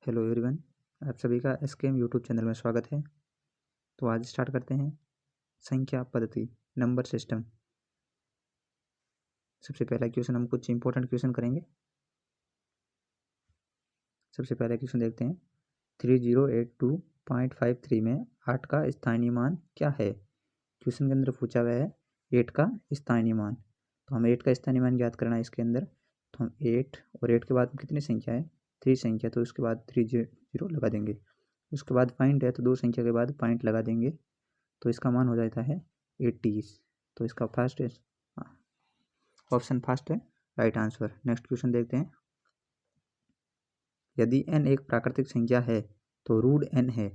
Hello everyone, आप सभी का एसकेएम यूट्यूब चैनल में स्वागत है। तो आज स्टार्ट करते हैं संख्या पद्धति नंबर सिस्टम। सबसे पहला क्वेश्चन हम कुछ इंपॉर्टेंट क्वेश्चन करेंगे। सबसे पहला क्वेश्चन देखते हैं 3082.53 में 8 का स्थानीय मान क्या है। क्वेश्चन के अंदर पूछा हुआ है 8 का स्थानीय मान। तो हमें 8 का स्थानीय मान ज्ञात करना है इसके अंदर। तो हम 8 और 8 के बाद कितनी संख्या है, 3 संख्या, तो उसके बाद 3 0 लगा देंगे। उसके बाद पॉइंट है तो 2 संख्या के बाद पॉइंट लगा देंगे, तो इसका मान हो जाता है 80। तो इसका फर्स्ट ऑप्शन फर्स्ट है राइट आंसर। नेक्स्ट क्वेश्चन देखते हैं। यदि n एक प्राकृतिक संख्या है तो रूट n है।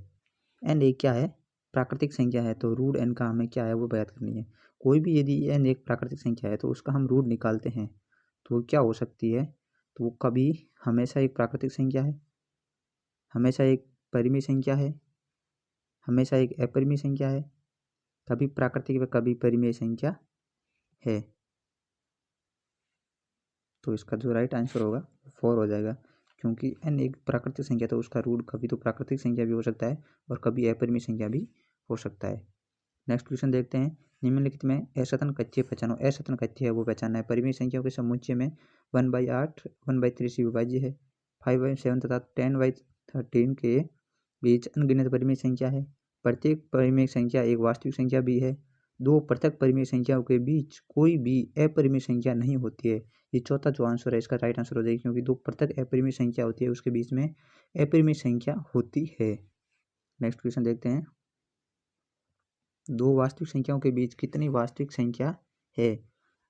n एक क्या है, प्राकृतिक संख्या है, तो रूट n का हमें क्या है वो ज्ञात करनी है। कोई भी यदि n एक प्राकृतिक संख्या है तो उसका हम रूट निकालते हैं, तो क्या हो सकती है, तो वो कभी हमेशा एक प्राकृतिक संख्या है, हमेशा एक परिमेय संख्या है, हमेशा एक अपरिमेय संख्या है, कभी प्राकृतिक व कभी परिमेय संख्या है। तो इसका जो राइट आंसर होगा 4 हो जाएगा, क्योंकि n एक प्राकृतिक संख्या तो उसका रूट कभी तो प्राकृतिक संख्या भी हो सकता है और कभी अपरिमेय संख्या भी हो सकता है। नेक्स्ट क्वेश्चन देखते हैं। निम्नलिखित में असतन कथ्य पहचानो। असतन कथ्य है वो पहचानना है। परिमेय संख्याओं के समुच्चय में 1/8 1/3 से विभाज्य है। 5/7 तथा 10/13 के बीच अनगिनत परिमेय संख्या है। प्रत्येक परिमेय संख्या एक वास्तविक संख्या भी है। दो पृथक परिमेय संख्याओं के बीच कोई भी अपरिमेय संख्या नहीं होती है। ये चौथा जो आंसर है इसका राइट आंसर हो जाएगा, क्योंकि दो पृथक अपरिमेय संख्या होती है उसके बीच में अपरिमेय संख्या होती है। नेक्स्ट क्वेश्चन देखते हैं। दो वास्तविक संख्याओं के बीच कितनी वास्तविक संख्या है।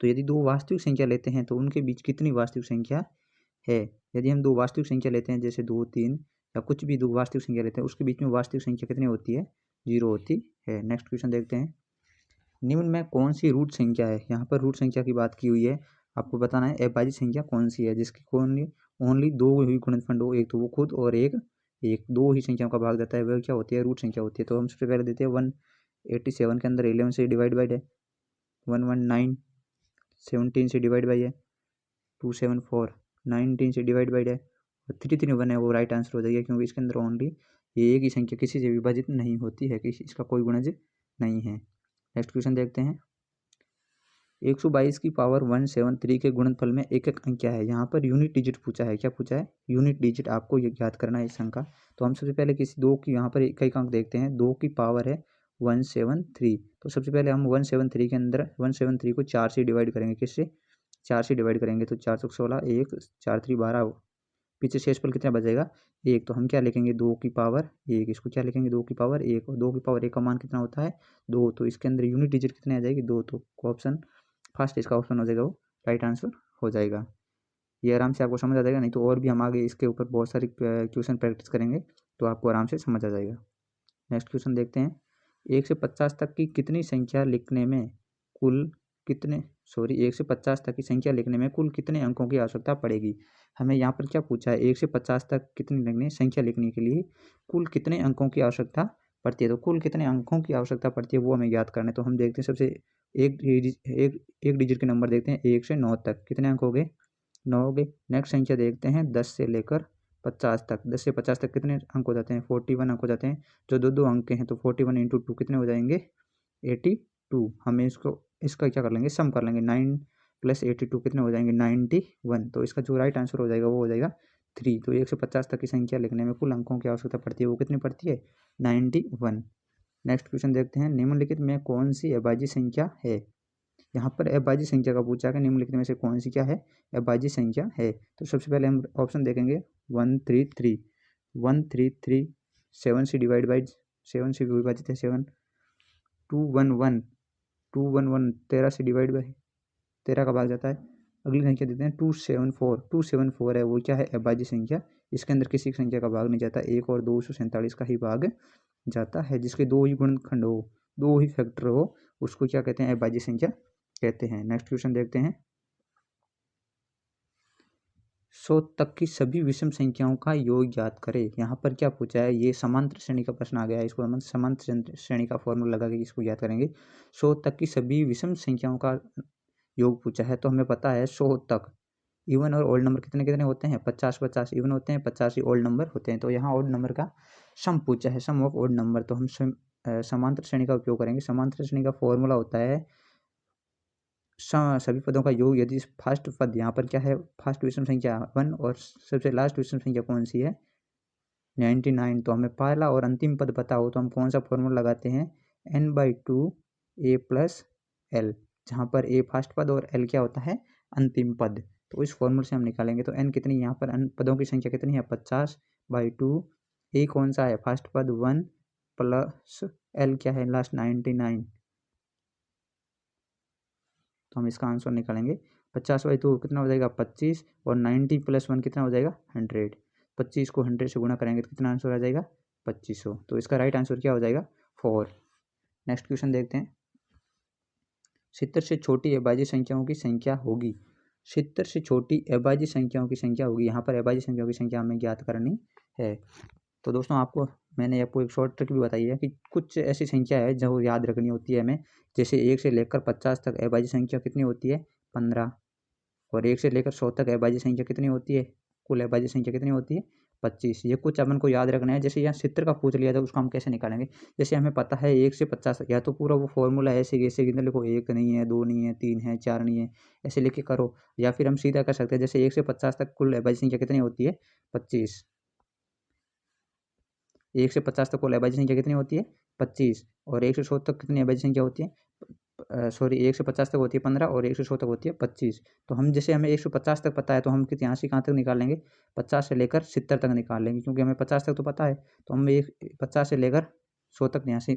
तो यदि दो वास्तविक संख्या लेते हैं तो उनके बीच कितनी वास्तविक संख्या है। यदि हम दो वास्तविक संख्या लेते हैं, जैसे 2 3 या कुछ भी दो वास्तविक संख्या लेते हैं, उसके बीच में वास्तविक संख्या कितनी होती है, 0 होती है। नेक्स्ट क्वेश्चन देखते हैं। निम्न में कौन सी रूट संख्या है। यहाँ पर रूट संख्या की बात की हुई है, आपको बताना है अविभाज्य संख्या कौन सी है जिसकी ओनली दो ही गुणनखंड हो, एक तो वो खुद और एक दो ही संख्याओं का भाग देता है, वह क्या होती है, रूट संख्या होती है। तो हम सबसे पहले देते हैं 187 के अंदर 11 से डिवाइड बाई है, 119 17 से डिवाइड बाई है, 274 19 से डिवाइड बाई है, और 331 है वो राइट आंसर हो जाएगा, क्योंकि इसके अंदर ओनली ये एक ही संख्या किसी से विभाजित नहीं होती है, किसी इसका कोई गुणज नहीं है। नेक्स्ट क्वेश्चन देखते हैं। 122 की पावर 173 के गुणनफल में एक एक अंक क्या है। यहाँ पर यूनिट डिजिट पूछा है। क्या पूछा है, यूनिट डिजिट आपको ये ज्ञात करना है इस अंक का। तो हम सबसे पहले किसी दो की यहाँ पर एक एक अंक देखते हैं। 2 की पावर है 173, तो सबसे पहले हम 173 के अंदर 173 को 4 से डिवाइड करेंगे। किससे, 4 से डिवाइड करेंगे, तो 4 चौक 16, 1 4 3 12, पीछे शेषफल कितना बचेगा 1। तो हम क्या लिखेंगे, 2 की पावर 1, इसको क्या लिखेंगे 2 की पावर 1, और 2 की पावर 1 का मान कितना होता है 2। तो इसके अंदर यूनिट डिजिट कितने आ जाएगी 2। तो ऑप्शन फर्स्ट इसका ऑप्शन हो जाएगा, वो राइट आंसर हो जाएगा। ये आराम से आपको समझ आ जाएगा, नहीं तो और भी हम आगे इसके ऊपर बहुत सारी क्वेश्चन प्रैक्टिस करेंगे तो आपको आराम से समझ आ जाएगा। नेक्स्ट क्वेश्चन देखते हैं। 1 से 50 तक की कितनी संख्या लिखने में कुल कितने 1 से 50 तक की संख्या लिखने में कुल कितने अंकों की आवश्यकता पड़ेगी। हमें यहाँ पर क्या पूछा है, 1 से 50 तक कितनी लिखनी संख्या लिखने के लिए कुल कितने अंकों की आवश्यकता पड़ती है। तो कुल कितने अंकों की आवश्यकता पड़ती है वो हमें याद करना है। तो हम देखते हैं सबसे एक डिजिट के नंबर देखते हैं। 1 से 9 तक कितने अंक हो गए, 9 हो गए। नेक्स्ट संख्या देखते हैं 10 से लेकर 50 तक। 10 से 50 तक कितने अंक हो जाते हैं, 41 अंक हो जाते हैं। जो दो दो अंक के हैं तो 41 इंटू 2 कितने हो जाएंगे 82। हमें इसका क्या कर लेंगे, सम कर लेंगे। 9 + 82 कितने हो जाएंगे 91। तो इसका जो राइट आंसर हो जाएगा वो हो जाएगा 3। तो 1 से 50 तक की संख्या लिखने में कुल अंकों की आवश्यकता पड़ती है, वो कितनी पड़ती है 91। नेक्स्ट क्वेश्चन देखते हैं। निम्नलिखित में कौन सी अभाज्य संख्या है। यहाँ पर अभाज्य संख्या का पूछा है, निम्नलिखित में से कौन सी क्या है, अभाज्य संख्या है। तो सबसे पहले हम ऑप्शन देखेंगे 133 133 7 से डिवाइड बाई 7 से विभाजित है 7। 211 211 13 से डिवाइड बाई 13 का भाग जाता है। अगली संख्या देते हैं 274 274 है वो क्या है, अभाज्य संख्या। इसके अंदर किसी संख्या का भाग नहीं जाता, 1 और 247 का ही भाग जाता है। जिसके दो ही गुणनखंड हो, दो ही फैक्टर हो, उसको क्या कहते हैं, अभाज्य संख्या कहते हैं। नेक्स्ट क्वेश्चन देखते हैं। 100 तक की सभी विषम संख्याओं का योग ज्ञात करें। यहाँ पर क्या पूछा है, ये समांतर श्रेणी का प्रश्न आ गया है। इसको हम समांतर श्रेणी का फॉर्मूला लगा के इसको ज्ञात करेंगे। 100 तक की सभी विषम संख्याओं का योग पूछा है, तो हमें पता है 100 तक इवन और ओल्ड नंबर कितने कितने होते हैं, 50-50 इवन होते हैं, 50 ही ओल्ड नंबर होते हैं। तो यहाँ ओल्ड नंबर का सम पूछा है, सम ऑफ ओल्ड नंबर। तो हम समांतर श्रेणी का उपयोग करेंगे। समांतर श्रेणी का फॉर्मूला होता है सभी पदों का योग यदि फर्स्ट पद यहाँ पर क्या है, फर्स्ट विषम संख्या 1 और सबसे लास्ट विषम संख्या कौन सी है 99। तो हमें पहला और अंतिम पद पता हो तो हम कौन सा फॉर्मूला लगाते हैं n/2 a प्लस एल, जहाँ पर a फर्स्ट पद और l क्या होता है अंतिम पद। तो इस फॉर्मूले से हम निकालेंगे। तो n कितनी, यहाँ पर पदों की संख्या कितनी है 50/2, a कौन सा है फर्स्ट पद 1 प्लस l क्या है लास्ट 99। तो हम इसका आंसर निकालेंगे 50/2 कितना हो जाएगा 25 और 90 + 1 कितना हो जाएगा 100। 25 को 100 से गुणा करेंगे तो कितना आंसर आ जाएगा 2500। तो इसका राइट आंसर क्या हो जाएगा 4। नेक्स्ट क्वेश्चन देखते हैं। 70 से छोटी अभाज्य संख्याओं की संख्या होगी। 70 से छोटी अभाज्य संख्याओं की संख्या होगी। यहाँ पर अभाज्य संख्याओं की संख्या हमें ज्ञात करनी है। तो दोस्तों मैंने आपको एक शॉर्ट ट्रिक भी बताई है कि कुछ ऐसी संख्या है जो याद रखनी होती है हमें। जैसे 1 से लेकर 50 तक अभाज्य संख्या कितनी होती है 15, और 1 से लेकर 100 तक अभाज्य संख्या कितनी होती है, कुल अभाज्य संख्या कितनी होती है 25। ये कुछ अपन को याद रखना है। जैसे यहाँ 70 का पूछ लिया था उसको हम कैसे निकालेंगे। जैसे हमें पता है 1 से 50 या तो पूरा वो फॉर्मूला ऐसे गिनते लिखो, 1 नहीं है 2 नहीं है 3 है 4 नहीं है, ऐसे लिख के करो। या फिर हम सीधा कर सकते हैं, जैसे 1 से 50 तक कुल अभाज्य संख्या कितनी होती है 25। 1 से 50 तक कुल अभाज्य संख्या कितनी होती है 25, और 1 से 100 तक कितनी अभाज्य संख्या होती है सॉरी 1 से 50 तक होती है 15 और 1 से 100 तक होती है 25। तो हम जैसे हमें 150 तक पता है तो हम यहाँ से कहाँ तक निकाल लेंगे 50 से लेकर 70 तक निकाल लेंगे, क्योंकि हमें 50 तक तो पता है। तो हम 50 से लेकर 100 तक यहाँ से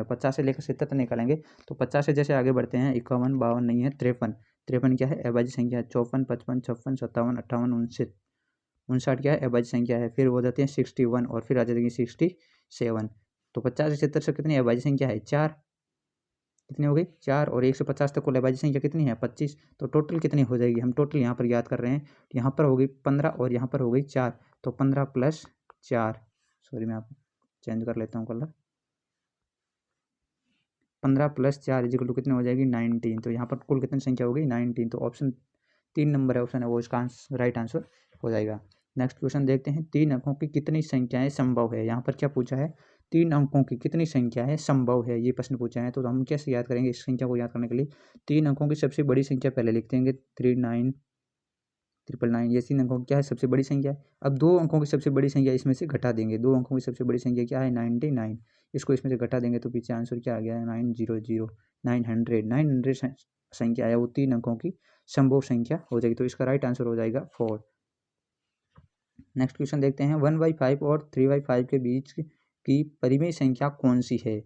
50 से लेकर 70 तक निकालेंगे। तो 50 से जैसे आगे बढ़ते हैं 51 52 नहीं है 53। 53 क्या है अभाज्य संख्या है। 54 55 56 57 58 59 59 क्या है अभाज्य संख्या है। फिर हो जाती है 61 और फिर आ जाएगी 67। तो 50 से 70 से कितनी अभाज्य संख्या है 4, कितनी हो गई 4, और 1 से 50 तक कुल अभाज्य संख्या कितनी है 25। तो टोटल कितनी हो जाएगी, हम टोटल यहाँ पर याद कर रहे हैं। यहाँ पर हो गई 15 और यहाँ पर हो गई 4। तो 15 + 4, सॉरी मैं आपको चेंज कर लेता हूँ कलर। 15 + 4 = कितनी हो जाएगी 19। तो यहाँ पर कुल कितनी संख्या हो गई 19। तो ऑप्शन 3 नंबर है ऑप्शन है वो इसका राइट आंसर हो जाएगा। नेक्स्ट क्वेश्चन देखते हैं। 3 अंकों की कितनी संख्याएं संभव है। यहाँ पर क्या पूछा है 3 अंकों की कितनी संख्याएं संभव है, ये प्रश्न पूछा है। तो हम कैसे याद करेंगे इस संख्या को याद करने के लिए 3 अंकों की सबसे बड़ी संख्या पहले लिख देंगे 39 999। ये 3 अंकों की क्या है सबसे बड़ी संख्या है। अब 2 अंकों की सबसे बड़ी संख्या इसमें से घटा देंगे। 2 अंकों की सबसे बड़ी संख्या क्या है 99। इसको इसमें से घटा देंगे तो पीछे आंसर क्या आ गया है 900 900 संख्या है वो 3 अंकों की संभव संख्या हो जाएगी। तो इसका राइट आंसर हो जाएगा 4। नेक्स्ट क्वेश्चन देखते हैं। 1/5 और 3/5 के बीच की परिमेय संख्या कौन सी है।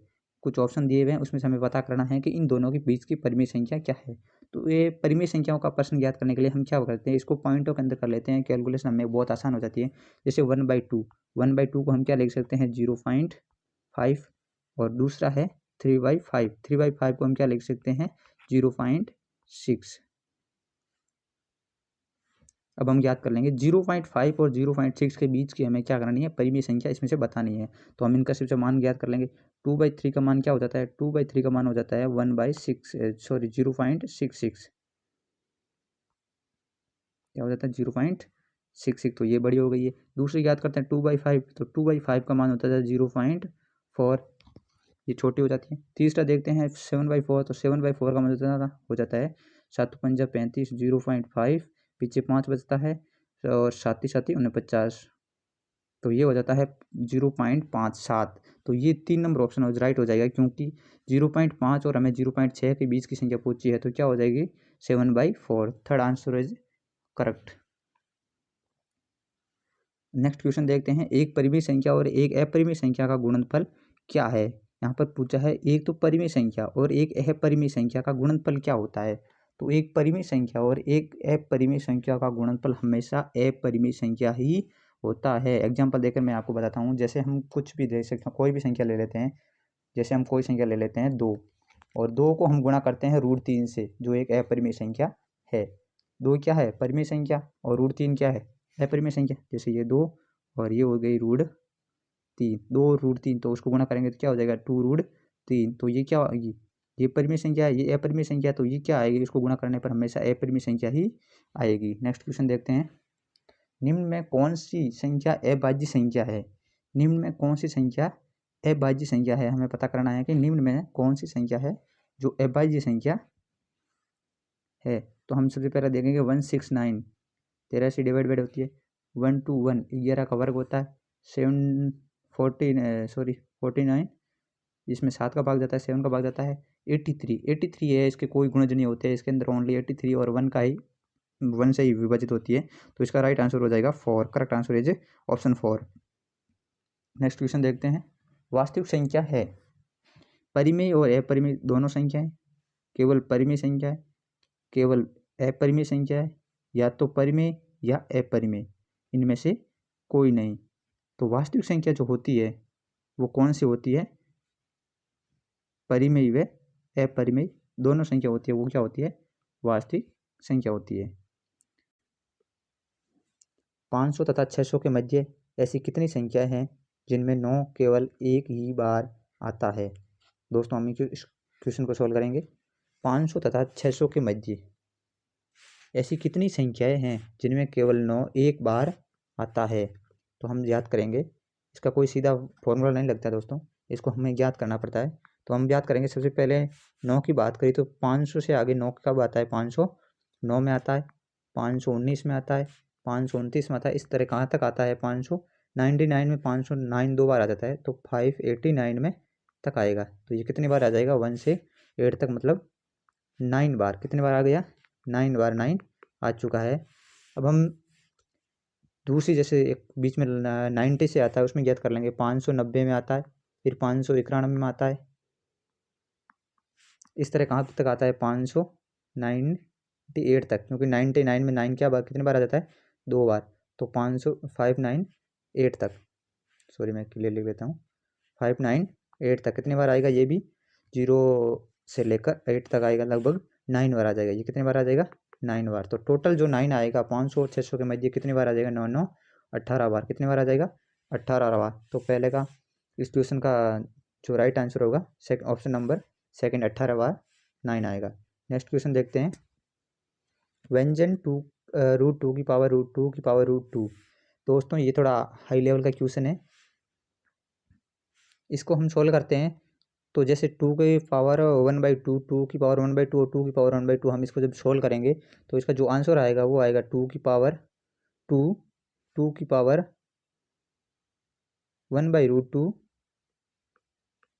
कुछ ऑप्शन दिए हुए हैं उसमें से हमें पता करना है कि इन दोनों के बीच की परिमेय संख्या क्या है। तो ये परिमेय संख्याओं का प्रश्न ज्ञात करने के लिए हम क्या करते हैं, इसको पॉइंटों के अंदर कर लेते हैं। कैलकुलेशन हमें बहुत आसान हो जाती है। जैसे 1/2 को हम क्या लिख सकते हैं 0.5, और दूसरा है 3/5। 3/5 को हम क्या लिख सकते हैं 0.6। अब हम याद कर लेंगे 0.5 और 0.6 के बीच की हमें क्या करनी है परिमेय संख्या इसमें से बतानी है। तो हम इनका सिर्फ मान ज्ञात कर लेंगे। 2/3 का मान क्या हो जाता है 2/3 का मान हो जाता है 0.66 क्या हो जाता है 0.66। तो ये बड़ी हो गई है। दूसरी याद करते हैं 2/5, तो 2/5 का मान होता है 0.4, ये छोटी हो जाती है। तीसरा देखते हैं 7/4, तो 7/4 का मतलब हो जाता है 7 पंजा 35 0.5, पीछे 5 बचता है और 7 7 49, तो ये हो जाता है 0.57। तो ये 3 नंबर ऑप्शन राइट हो जाएगा, क्योंकि 0.5 और हमें 0.6 के बीच की संख्या पूछी है। तो क्या हो जाएगी 7/4। Third answer is correct. Next question देखते हैं। एक परिमेय संख्या और एक अपरिमेय संख्या का गुणनफल क्या है। यहाँ पर पूछा है एक तो परिमेय संख्या और एक अपरिमेय संख्या का गुणनफल क्या होता है। तो एक परिमेय संख्या और एक अपरिमेय संख्या का गुणनफल हमेशा अपरिमेय संख्या ही होता है। एग्जाम्पल देकर मैं आपको बताता हूँ। जैसे हम कुछ भी दे सकते हैं, कोई भी संख्या ले लेते हैं। जैसे हम कोई संख्या ले लेते हैं 2, और 2 को हम गुणा करते हैं √3 से, जो एक अपरिमेय संख्या है। 2 क्या है परिमेय संख्या और √3 क्या है अपरिमेय संख्या। जैसे ये 2 और ये हो गई √3, 2 √3, तो उसको गुणा करेंगे तो क्या हो जाएगा 2 √3। तो ये क्या होगी ये परिमेय संख्या है, ये अपरिमेय संख्या, तो ये क्या आएगी, इसको गुणा करने पर हमेशा अपरिमेय संख्या ही आएगी। नेक्स्ट क्वेश्चन देखते हैं, निम्न में कौन सी संख्या अभाज्य संख्या है। निम्न में कौन सी संख्या अभाज्य संख्या है, हमें पता करना है कि निम्न में कौन सी संख्या है जो अभाज्य संख्या है। तो हम सबसे पहले देखेंगे 169 13 से डिवाइड होती है, 1 to 1 11 का वर्ग होता है, 49 इसमें 7 का भाग जाता है, 7 का भाग जाता है, 83 है, इसके कोई गुणज नहीं होते, इसके अंदर ओनली 83 और 1 का ही 1 से ही विभाजित होती है। तो इसका राइट आंसर हो जाएगा 4। Correct answer is option 4। Next question देखते हैं, वास्तविक संख्या है परिमेय और अपरिमेय दोनों संख्या है, केवल परिमेय संख्या है, केवल अपरिमेय संख्या है, या तो परिमेय या अपरिमेय, इनमें से कोई नहीं। तो वास्तविक संख्या जो होती है वो कौन सी होती है, परिमेय व अपरिमेय दोनों संख्या होती है, वो क्या होती है, वास्तविक संख्या होती है। 500 तथा 600 के मध्य ऐसी कितनी संख्या हैं जिनमें 9 केवल एक ही बार आता है। दोस्तों हम इस क्वेश्चन को सॉल्व करेंगे। 500 तथा 600 के मध्य ऐसी कितनी संख्याएं हैं जिनमें केवल 9 एक बार आता है। तो हम याद करेंगे, इसका कोई सीधा फॉर्मूला नहीं लगता दोस्तों, इसको हमें याद करना पड़ता है। तो हम याद करेंगे, सबसे पहले 9 की बात करी तो 500 से आगे 9 कब आता है, 509 में आता है, 519 में आता है, 529 में आता है, इस तरह कहाँ तक आता है, 599 में 509 दो बार आ जाता है, तो 589 में तक आएगा। तो ये कितनी बार आ जाएगा, 1 से 8 तक, मतलब 9 बार। कितनी बार आ गया, 9 बार 9 आ चुका है। अब हम दूसरी, जैसे एक बीच में 90 से आता है, उसमें याद कर लेंगे, 590 में आता है, फिर 591 में आता है, इस तरह कहाँ तक आता है, 598 तक, क्योंकि 99 में 9 क्या बार कितनी बार आ जाता है, 2 बार। तो 598 तक, सॉरी मैं क्लियर लिख देता हूँ, 598 तक कितनी बार आएगा, ये भी 0 से लेकर 8 तक आएगा, लगभग 9 बार आ जाएगा। ये कितनी बार आ जाएगा, 9 बार। तो टोटल जो 9 आएगा 500 और 600 के मध्य कितनी बार आ जाएगा, 9 9 18 बार। कितनी बार आ जाएगा, 18 बार। तो पहले का इस क्वेश्चन का जो राइट आंसर होगा ऑप्शन नंबर सेकंड, 18 बार 9 आएगा। नेक्स्ट क्वेश्चन देखते हैं, व्यंजन √2 की पावर √2 की पावर √2। दोस्तों ये थोड़ा हाई लेवल का क्वेश्चन है, इसको हम सोल्व करते हैं। तो जैसे 2 की पावर 1/2, 2 की पावर 1/2 और 2 की पावर 1/2, हम इसको जब सोल्व करेंगे तो इसका जो आंसर आएगा वो आएगा 2 की पावर 2, 2 की पावर 1/√2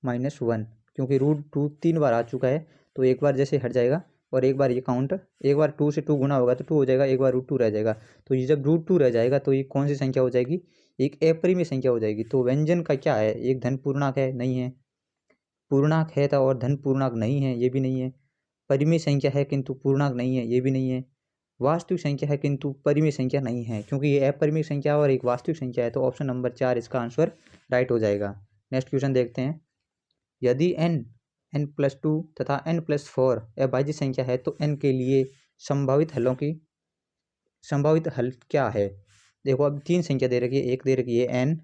-1, क्योंकि √2 3 बार आ चुका है, तो एक बार जैसे हट जाएगा और एक बार ये काउंट, एक बार 2 से 2 गुना होगा तो 2 हो जाएगा, एक बार √2 रह जाएगा। तो ये जब √2 रह जाएगा तो ये कौन सी संख्या हो जाएगी, एक अपरिमेय संख्या हो जाएगी। तो व्यंजन का क्या है, एक धन पूर्णांक है, नहीं है, पूर्णांक है तो और धन पूर्णांक नहीं है, ये भी नहीं है, परिमेय संख्या है किंतु पूर्णांक नहीं है, ये भी नहीं है, वास्तविक संख्या है किंतु परिमेय संख्या नहीं है, क्योंकि ये अपरिमेय संख्या और एक वास्तविक संख्या है। तो ऑप्शन नंबर 4 इसका आंसर राइट हो जाएगा। नेक्स्ट क्वेश्चन देखते हैं, यदि n+2 तथा n+4 अभाज्य संख्या है तो n के लिए संभावित संभावित हल क्या है। देखो अब 3 संख्या दे रखी है, एक दे रखी है n,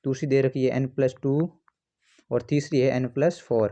दूसरी दे रखी है n+2 और तीसरी है n+4।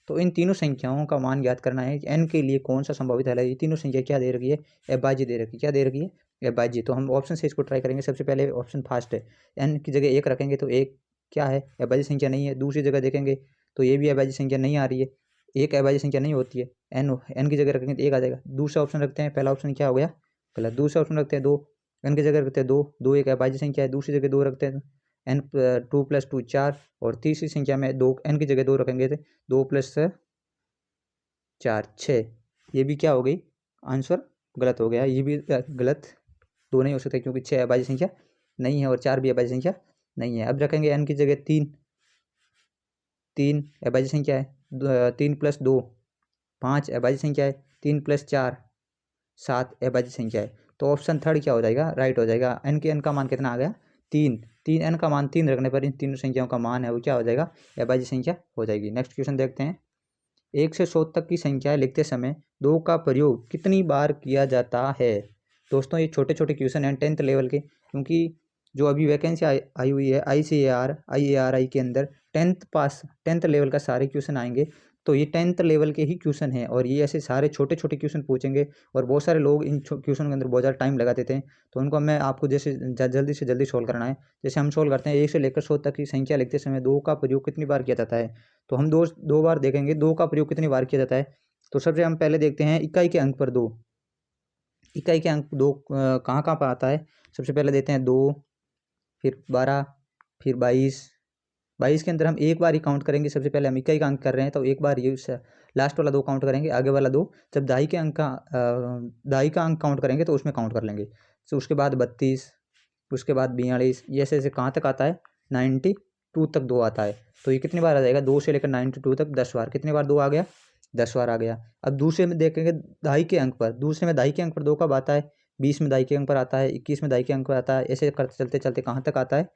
तो इन तीनों संख्याओं का मान ज्ञात करना है कि n के लिए कौन सा संभावित हल है। ये तीनों संख्या क्या दे रखी है, अभाज्य दे रखी है। क्या दे रखी है, अभाज्य। तो हम ऑप्शन से इसको ट्राई करेंगे। सबसे पहले ऑप्शन फर्स्ट है, n की जगह 1 रखेंगे तो एक क्या है, अभाज्य संख्या नहीं है। दूसरी जगह देखेंगे तो ये भी अभाज्य संख्या नहीं आ रही है, एक अभाज्य संख्या नहीं होती है, n की जगह रखेंगे तो 1 आ जाएगा। दूसरा ऑप्शन रखते हैं, पहला ऑप्शन क्या हो गया गलत, दूसरा ऑप्शन रखते हैं 2, n की जगह रखते हैं 2, 2 एक अभाज्य संख्या है, दूसरी जगह 2 रखते हैं n2 + 2 4, और तीसरी संख्या में 2, n की जगह 2 रखेंगे तो 2 + 4 6। ये भी क्या हो गई, आंसर गलत हो गया, ये भी गलत, 2 नहीं हो सकता क्योंकि 6 अभाज्य संख्या नहीं है और 4 भी अभाज्य संख्या नहीं है। अब रखेंगे n की जगह 3, 3 अभाज्य संख्या है, 3 + 2 5 अभाज्य संख्या है, 3 + 4 7 अभाज्य संख्या है। तो ऑप्शन थर्ड क्या हो जाएगा, राइट हो जाएगा। n का मान कितना आ गया, 3, n का मान 3 रखने पर इन तीनों संख्याओं का मान है वो क्या हो जाएगा, अभाज्य संख्या हो जाएगी। नेक्स्ट क्वेश्चन देखते हैं, 1 से 100 तक की संख्या लिखते समय 2 का प्रयोग कितनी बार किया जाता है। दोस्तों ये छोटे छोटे क्वेश्चन हैं 10th लेवल के, क्योंकि जो अभी वैकेंसी आई हुई है ICAR IARI के अंदर 10th लेवल का सारे क्वेश्चन आएंगे। तो ये 10th लेवल के ही क्वेश्चन है और ये ऐसे सारे छोटे छोटे क्वेश्चन पूछेंगे और बहुत सारे लोग इन क्वेश्चन के अंदर बहुत ज़्यादा टाइम लगा देते हैं। तो उनको मैं आपको जैसे जल्दी से जल्दी सोल्व करना है। जैसे हम सोल्व करते हैं 1 से लेकर 100 तक की संख्या लिखते समय 2 का प्रयोग कितनी बार किया जाता है। तो हम दो बार देखेंगे 2 का प्रयोग कितनी बार किया जाता है। तो सबसे हम पहले देखते हैं इकाई के अंक पर 2। इकाई के अंक 2 कहाँ कहाँ पर आता है। सबसे पहले देते हैं 2, फिर 12, फिर 22। 22 के अंदर हम एक बार ही काउंट करेंगे। सबसे पहले हम इकाई का अंक कर रहे हैं तो एक बार ये लास्ट वाला 2 काउंट करेंगे, आगे वाला 2 जब दाई का अंक काउंट करेंगे तो उसमें काउंट कर लेंगे। तो उसके बाद 32, उसके बाद 42, ये ऐसे ऐसे कहाँ तक आता है 92 तक 2 आता है। तो ये कितनी बार आ जाएगा 2 से लेकर 92 तक 10 बार। कितनी बार 2 आ गया 10 बार आ गया। अब दूसरे में देखेंगे दाई के अंक पर। दूसरे में दाई के अंक पर 2 कब आता है 20 में दाई के अंक पर आता है, 21 में दाई के अंक पर आता है, ऐसे करते चलते चलते कहाँ तक आता है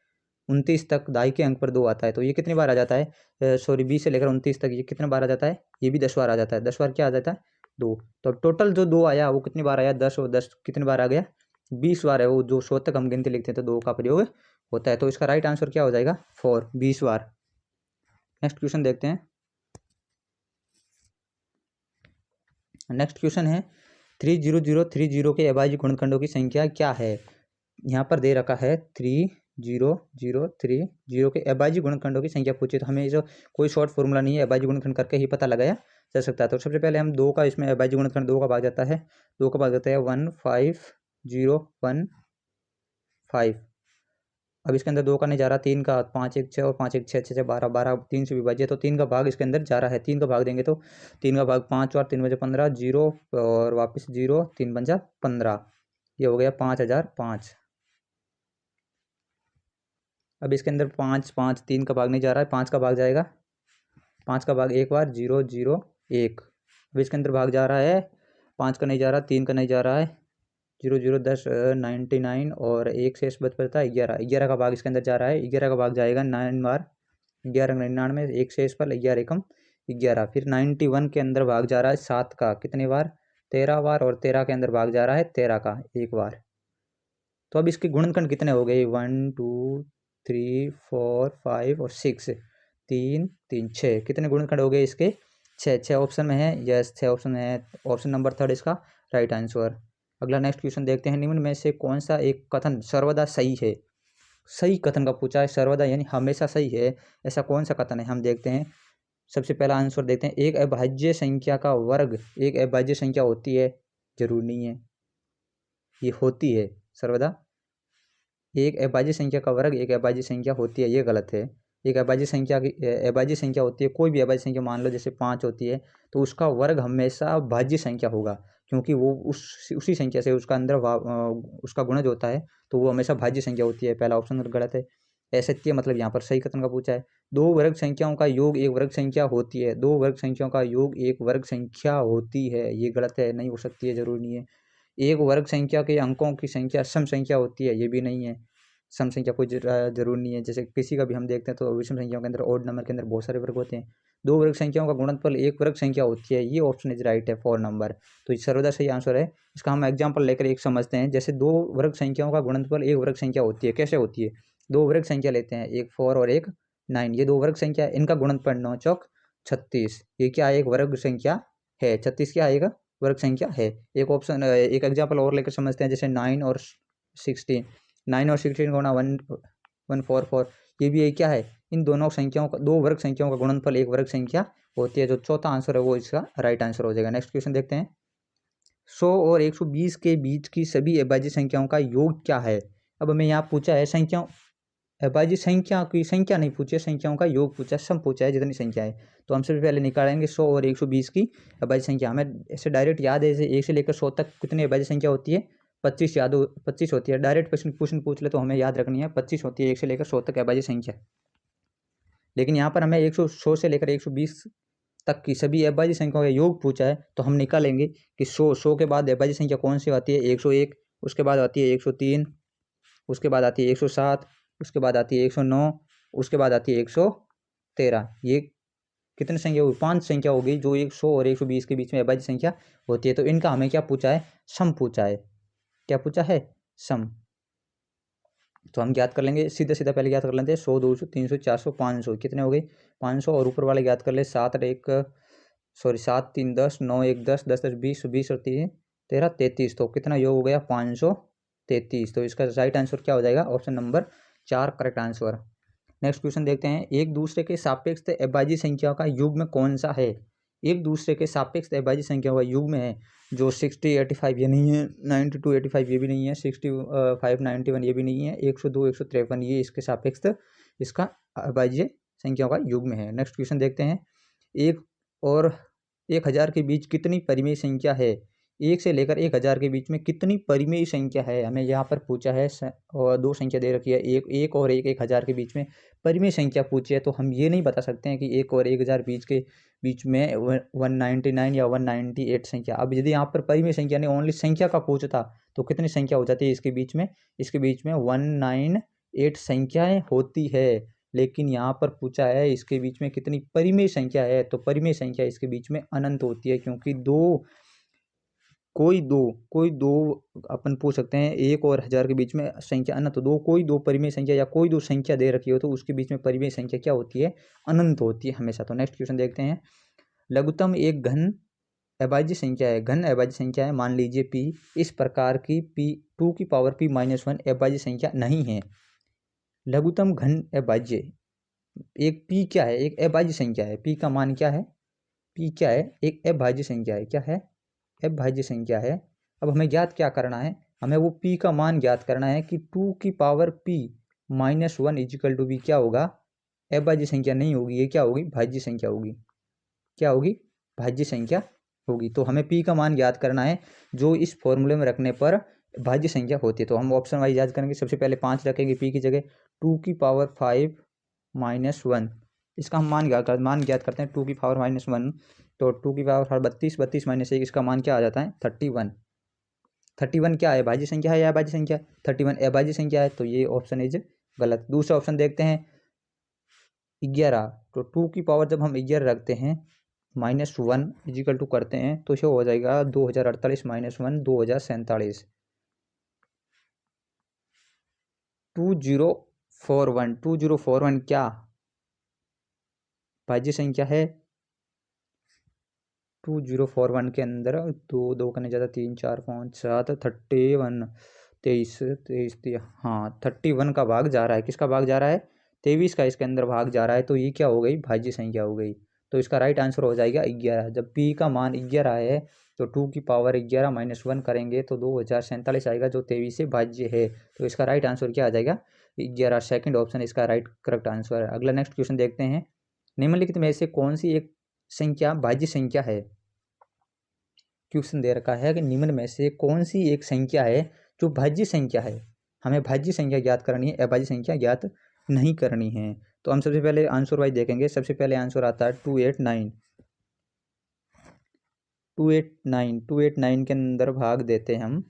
29 तक दाई के अंक पर 2 आता है। तो ये कितनी बार आ जाता है सॉरी 20 से लेकर 29 तक ये कितने बार आ जाता है, ये भी 10 बार आ जाता है। 10 बार क्या आ जाता है 2। तो टोटल जो 2 आया वो कितनी बार आया 10 और 10 कितनी बार आ गया 20 बार है। वो जो 100 तक हम गिनती लिखते हैं तो 2 का प्रयोग होता है। तो इसका राइट आंसर क्या हो जाएगा 4, 20 बार। नेक्स्ट क्वेश्चन देखते हैं। नेक्स्ट क्वेश्चन है 30030 के अभाज्य गुणनखंडों की संख्या क्या है। यहाँ पर दे रखा है 30030 के अभाज्य गुणनखंडों की संख्या पूछी। तो हमें जो कोई शॉर्ट फॉर्मूला नहीं है, अभाज्य गुणनखंड करके ही पता लगाया जा सकता है। तो सबसे पहले हम 2 का इसमें अभाज्य गुणनखंड 2 का भाग जाता है 2 का भाग जाता है 15015। अब इसके अंदर 2 का नहीं जा रहा, 3 का 5 1 6 और 5 1 6 6 12 12 3 से विभाज्य। तो 3 का भाग इसके अंदर जा रहा है। 3 का भाग देंगे तो 3 का भाग 5 और 3 बजे 15 जीरो और वापस 0 3 पंजा 15, ये हो गया 5005। अब इसके अंदर 5 5 3 का भाग नहीं जा रहा है, 5 का भाग जाएगा, 5 का भाग एक बार 0 0 1। अब इसके अंदर भाग जा रहा है 5 का नहीं जा रहा, 3 का नहीं जा रहा है, 0 0 10 99 और एक शेष बचता है 11। 11 का भाग इसके अंदर जा रहा है, 11 का भाग जाएगा 9 बार 11 99, एक शेष पर 11 एकम 11। फिर 91 के अंदर भाग जा रहा है 7 का कितने बार 13 बार और 13 के अंदर भाग जा रहा है 13 का एक बार। तो अब इसके गुणनखंड कितने हो गए 1 2 3 4 5 और 6, 3 3 6। कितने गुणनखंड हो गए इसके 6। 6 ऑप्शन में है, यस 6 ऑप्शन में है। ऑप्शन नंबर 3 इसका राइट आंसर। अगला नेक्स्ट क्वेश्चन देखते हैं। निम्न में से कौन सा एक कथन सर्वदा सही है। सही कथन का पूछा है, सर्वदा यानी हमेशा सही है, ऐसा कौन सा कथन है हम देखते हैं। सबसे पहला आंसर देखते हैं, एक अभाज्य संख्या का वर्ग एक अभाज्य संख्या होती है, जरूर नहीं है, ये होती है सर्वदा। एक अभाज्य संख्या का वर्ग एक अभाज्य संख्या होती है, ये गलत है। एक अभाज्य संख्या की अभाज्य संख्या होती है, कोई भी अभाज्य संख्या मान लो जैसे 5 होती है तो उसका वर्ग हमेशा भाज्य संख्या होगा, क्योंकि वो उसी संख्या से उसका अंदर उसका गुणज होता है, तो वो हमेशा भाज्य संख्या होती है। पहला ऑप्शन गलत है। असत्य मतलब यहाँ पर सही कथन का पूछा है। दो वर्ग संख्याओं का योग एक वर्ग संख्या होती है, दो वर्ग संख्याओं का योग एक वर्ग संख्या होती है, ये गलत है, नहीं हो सकती है, जरूर नहीं है। एक वर्ग संख्या के अंकों की संख्या सम संख्या होती है, ये भी नहीं है, सम संख्या कोई जरूर नहीं है। जैसे किसी का भी हम देखते हैं तो विषम संख्याओं के अंदर ओड नंबर के अंदर बहुत सारे वर्ग होते हैं। दो वर्ग संख्याओं का गुणनफल एक वर्ग संख्या होती है, ये ऑप्शन इज राइट है 4 नंबर। तो ये सर्वदा सही आंसर है। इसका हम एग्जाम्पल लेकर एक समझते हैं। जैसे दो वर्ग संख्याओं का गुणनफल एक वर्ग संख्या होती है, कैसे होती है। दो वर्ग संख्या लेते हैं, एक 4 और एक 9, ये दो वर्ग संख्या, इनका गुणनफल 9 चौक 36, ये क्या एक वर्ग संख्या है, 36 क्या आएगा वर्ग संख्या है। एक ऑप्शन एक एग्जाम्पल और लेकर समझते हैं। जैसे 9 और 16, 9 और 16 गुणा 144, ये भी क्या है, इन दोनों संख्याओं का, दो वर्ग संख्याओं का गुणनफल एक वर्ग संख्या होती है। जो चौथा आंसर है वो इसका राइट आंसर हो जाएगा। नेक्स्ट क्वेश्चन देखते हैं। 100 और 120 के बीच की सभी अभाज्य संख्याओं का योग क्या है। अब हमें यहाँ पूछा है संख्याओं, अभाज्य संख्या की संख्या नहीं पूछे, संख्याओं का योग पूछा, सम पूछा है जितनी संख्या है। तो हम सबसे पहले निकालेंगे 100 और 120 की अभाज्य संख्या। हमें ऐसे डायरेक्ट याद है, जैसे 1 से लेकर 100 तक कितनी अभाज्य संख्या होती है 25 याद 25 होती है। डायरेक्ट क्वेश्चन पूछ ले तो हमें याद रखनी है 25 होती है 1 से लेकर 100 तक अभाज्य संख्या। लेकिन यहाँ पर हमें 100 से लेकर 120 तक की सभी अभाज्य संख्याओं का योग पूछा है। तो हम निकालेंगे कि 100 के बाद अभाज्य संख्या कौन सी आती है 101, उसके बाद आती है 103, उसके बाद आती है 107, उसके बाद आती है 109, उसके बाद आती है 113। ये कितनी संख्या होगी 5 संख्या होगी जो 100 और 120 के बीच में अभाज्य संख्या होती है। तो इनका हमें क्या पूछा है, सम पूछा है। क्या पूछा है, सम। तो हम ज्ञात कर लेंगे, सीधा सीधा पहले ज्ञात कर लेते हैं 100 200 300 400 500, कितने हो गए 500, और ऊपर वाले ज्ञात कर ले 7 और 1 सॉरी 7 3 10, 9 1 10, 10 10 20, 20 और 3 13 33, तो कितना योग हो गया 533। तो इसका राइट आंसर क्या हो जाएगा, option number 4 correct answer. Next question देखते हैं, एक दूसरे के सापेक्ष अभाज्य संख्याओं का युग्म कौन सा है। एक दूसरे के सापेक्ष अभाज्य संख्याओं का युग्म है जो 60 85 ये नहीं है, 92 85 ये भी नहीं है, 65 91 ये भी नहीं है, 102 153 ये इसके सापेक्ष इसका अभाज्य संख्याओं का युग्म है। नेक्स्ट क्वेश्चन देखते हैं, 1 और 1000 के बीच कितनी परिमेय संख्या है। 1 से लेकर 1000 के बीच में कितनी परिमेय संख्या है, हमें यहाँ पर पूछा है और दो संख्या दे रखी है, एक और 1000 के बीच में परिमेय संख्या पूछी है। तो हम ये नहीं बता सकते हैं कि 1 और 1000 बीच में 199 या 198 संख्या। अब यदि यहाँ पर परिमेय संख्या नहीं ओनली संख्या का पूछता तो कितनी संख्या हो जाती है इसके बीच में 198 संख्याएं होती है। लेकिन यहाँ पर पूछा है इसके बीच में कितनी परिमेय संख्या है, तो परिमेय संख्या इसके बीच में अनंत होती है, क्योंकि कोई दो अपन पूछ सकते हैं 1 और 1000 के बीच में संख्या अनंत, कोई दो परिमेय संख्या या कोई दो संख्या दे रखी हो तो उसके बीच में परिमेय संख्या क्या होती है, अनंत होती है हमेशा। तो नेक्स्ट क्वेश्चन देखते हैं, लघुत्तम एक घन अभाज्य संख्या है, घन अभाज्य संख्या है, मान लीजिए p, इस प्रकार की p 2 की पावर p - 1 अभाज्य संख्या नहीं है। लघुत्तम घन अभाज्य एक p क्या है, एक अभाज्य संख्या है, p का मान क्या है, p क्या है, एक अभाज्य संख्या है, क्या है, अभाज्य संख्या है। अब हमें ज्ञात क्या करना है, हमें वो p का मान ज्ञात करना है कि 2 की power p - 1 equal to b क्या होगा, अभाज्य संख्या नहीं होगी, ये क्या होगी, भाज्य संख्या होगी, क्या होगी, भाज्य संख्या होगी। तो हमें p का मान ज्ञात करना है जो इस फॉर्मूले में रखने पर भाज्य संख्या होती है। तो हम ऑप्शन वाइज याद करेंगे, सबसे पहले 5 रखेंगे p की जगह, 2 की पावर 5 - 1 इसका हम मान ज्ञात करते हैं 2 की पावर -1, तो 2 की पावर 32 32 - 1 इसका मान क्या आ जाता है 31। 31 क्या है, भाज्य संख्या है या अभाज्य संख्या, 31 अभाज्य संख्या है, तो ये ऑप्शन इज गलत। दूसरा ऑप्शन देखते हैं 11, तो 2 की पावर जब हम 11 रखते हैं -1 इजिकल टू करते हैं तो ये हो जाएगा 2048 - 1 2047, 2041 क्या भाज्य संख्या है। 2041 के अंदर 2 करने ज़्यादा 3 4 5 7 31 23 हाँ 31 का भाग जा रहा है, किसका भाग जा रहा है 23 का इसके अंदर भाग जा रहा है, तो ये क्या हो गई, भाज्य संख्या हो गई। तो इसका राइट आंसर हो जाएगा 11। जब p का मान 11 है तो 2 की पावर 11 - 1 करेंगे तो 2047 आएगा जो 23 से भाज्य है। तो इसका राइट आंसर क्या आ जाएगा 11, सेकंड ऑप्शन इसका राइट करेक्ट आंसर है। अगला नेक्स्ट क्वेश्चन देखते हैं, निम्नलिखित में से कौन सी एक संख्या भाज्य संख्या है। क्वेश्चन दे रखा है कि निम्न में से कौन सी एक संख्या है जो भाज्य संख्या है, हमें भाज्य संख्या ज्ञात करनी है, अभाज्य संख्या ज्ञात नहीं करनी है। तो हम सबसे पहले आंसर वाइज देखेंगे, सबसे पहले आंसर आता है 289 289 के अंदर भाग देते हैं हम,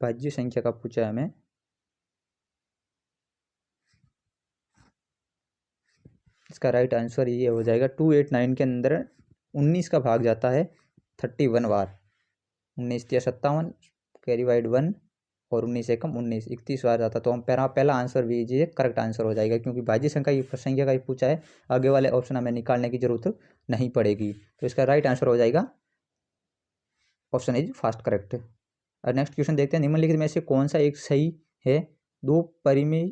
भाज्य संख्या का पूछा है हमें, इसका राइट आंसर ये हो जाएगा 289 के अंदर 19 का भाग जाता है 31 बार, 19 या 57 कैरी वाइड 1 और 19 एकम 19 31 बार जाता। तो हम पहला आंसर भी ये करेक्ट आंसर हो जाएगा, क्योंकि भाज्य संख्या का ही पूछा है, आगे वाले ऑप्शन हमें निकालने की जरूरत नहीं पड़ेगी। तो इसका राइट आंसर हो जाएगा ऑप्शन इज फास्ट करेक्ट। और नेक्स्ट क्वेश्चन देखते हैं, निम्नलिखित में से कौन सा एक सही है, दो अपरिमेय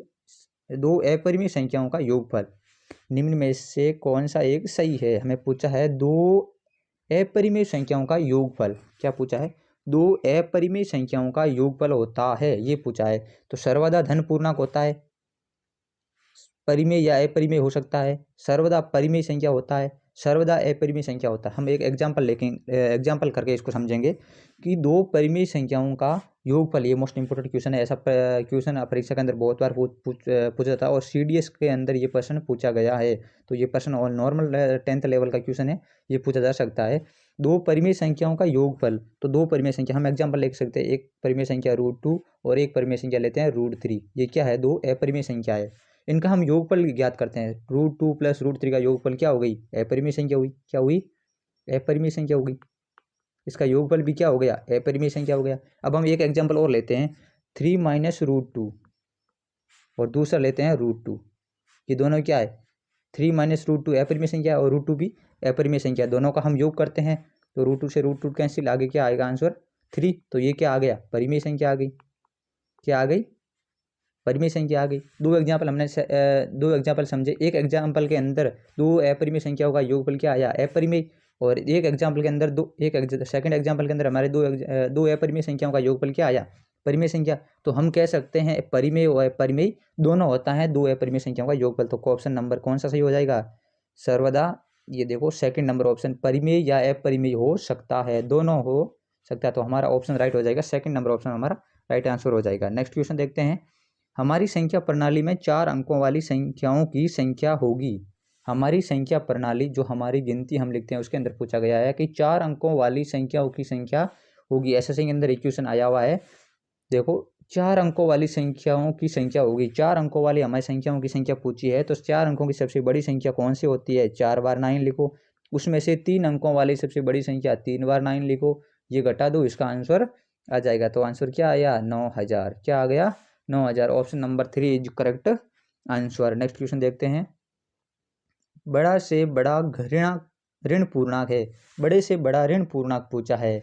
संख्याओं का योगफल। निम्न में से कौन सा एक सही है, हमें पूछा है दो अपरिमेय संख्याओं का योगफल, क्या पूछा है, दो अपरिमेय संख्याओं का योगफल होता है, ये पूछा है। तो सर्वदा धन पूर्णांक होता है, परिमेय या अपरिमेय हो सकता है, सर्वदा परिमेय संख्या होता है, सर्वदा अपरिमेय संख्या होता है। हम एक एग्जाम्पल करके इसको समझेंगे कि दो परिमेय संख्याओं का योगफल, ये मोस्ट इंपोर्टेंट क्वेश्चन है, ऐसा क्वेश्चन परीक्षा के अंदर बहुत बार पूछा था और CDS के अंदर ये प्रश्न पूछा गया है। तो ये प्रश्न और नॉर्मल 10th लेवल का क्वेश्चन है, ये पूछा जा सकता है, दो परिमेय संख्याओं का योगफल। तो दो परिमेय संख्या हम एग्जाम्पल लिख सकते हैं, एक परिमेय संख्या √2 और एक परिमेय संख्या लेते हैं √3, ये क्या है, दो अपरिमेय संख्या है, इनका हम योगफल ज्ञात करते हैं। √2 + √3 का योगफल क्या हो गई, अपरिमेय संख्या हुई, क्या हुई, अपरिमेय संख्या हो गई, इसका योगफल भी क्या हो गया, अपरिमेय संख्या हो गया। अब हम एक एग्जांपल और लेते हैं, 3 - √2 और दूसरा लेते हैं √2, ये दोनों क्या है 3 माइनस √2 अपरिमेय संख्या और √2 भी अपरिमेय संख्या, दोनों का हम योग करते हैं तो √2 से √2 कैंसिल, आगे क्या आएगा आंसर 3। तो ये क्या आ गया परिमेय संख्या आ गई, क्या आ गई परिमेय संख्या आ गई। दो एग्जाम्पल समझे, एक एग्जाम्पल के अंदर दो अपरिमेय संख्याओं का योगफल क्या आया अपरिमेय, और एक एग्जाम्पल के अंदर सेकंड एग्जाम्पल के अंदर हमारे दो अपरिमेय संख्याओं का योगफल क्या आया परिमेय संख्या। तो हम कह सकते हैं परिमेय और अपरिमेय दोनों होता है दो अपरिमेय संख्याओं का योगफल। तो ऑप्शन नंबर कौन सा सही हो जाएगा सर्वदा, ये देखो सेकंड नंबर ऑप्शन परिमेय या अपरिमेय हो सकता है, दोनों हो सकता है। तो हमारा ऑप्शन राइट हो जाएगा, सेकंड नंबर ऑप्शन हमारा राइट आंसर हो जाएगा। नेक्स्ट क्वेश्चन देखते हैं, हमारी संख्या प्रणाली में 4 अंकों वाली संख्याओं की संख्या होगी। हमारी संख्या प्रणाली जो हमारी गिनती हम लिखते हैं उसके अंदर पूछा गया है कि 4 अंकों वाली संख्याओं की संख्या होगी। एसएससी के अंदर इक्वेशन आया हुआ है, देखो 4 अंकों वाली संख्याओं की संख्या होगी। 4 अंकों वाली हमारी संख्याओं की संख्या पूछी है, तो 4 अंकों की सबसे बड़ी संख्या कौन सी होती है 4 बार 9 लिखो, उसमें से 3 अंकों वाली सबसे बड़ी संख्या 3 बार 9 लिखो, ये घटा दो, इसका आंसर आ जाएगा। तो आंसर क्या आया 9000, क्या आ गया 9000, option number 3 is correct answer. Next question देखते हैं, बड़ा से बड़ा ऋण पूर्णांक है, बड़े से बड़ा ऋण पूर्णांक पूछा है।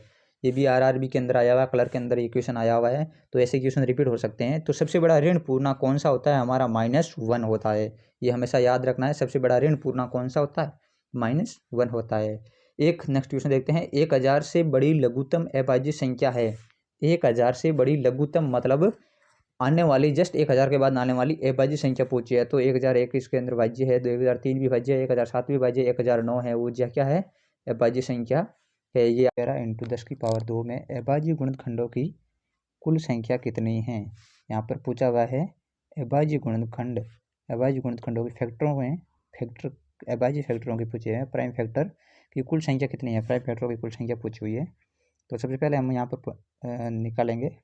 ये भी आरआरबी के अंदर आया हुआ है, कलर के अंदर ये क्वेश्चन आया हुआ है, तो ऐसे क्वेश्चन रिपीट हो सकते हैं। तो सबसे बड़ा ऋण पूर्णांक कौन सा होता है हमारा -1 होता है, ये हमेशा याद रखना है। सबसे बड़ा ऋण पूर्णांक कौन सा होता है -1 होता है। एक नेक्स्ट क्वेश्चन देखते हैं, 1000 से बड़ी लघुत्तम अभाज्य संख्या है। 1000 से बड़ी लघुत्तम मतलब आने वाली जस्ट 1000 के बाद आने वाली अभाज्य संख्या पूछी है। तो 1001 इसके अंदर भाज्य है, 2003 भी भाज्य है, 1007 भी भाज्य है, 1009 है, वो क्या है अभाज्य संख्या है। ये 11 × 10⁻² में अभाज्य गुणनखंडों की कुल संख्या कितनी है, यहाँ पर पूछा हुआ है अभाज्य गुणनखंडों की अभाज्य फैक्टरों की पूछे हैं, प्राइम फैक्टर की कुल संख्या कितनी है, प्राइम फैक्टरों की कुल संख्या पूछी हुई है। तो सबसे पहले हम यहाँ पर निकालेंगे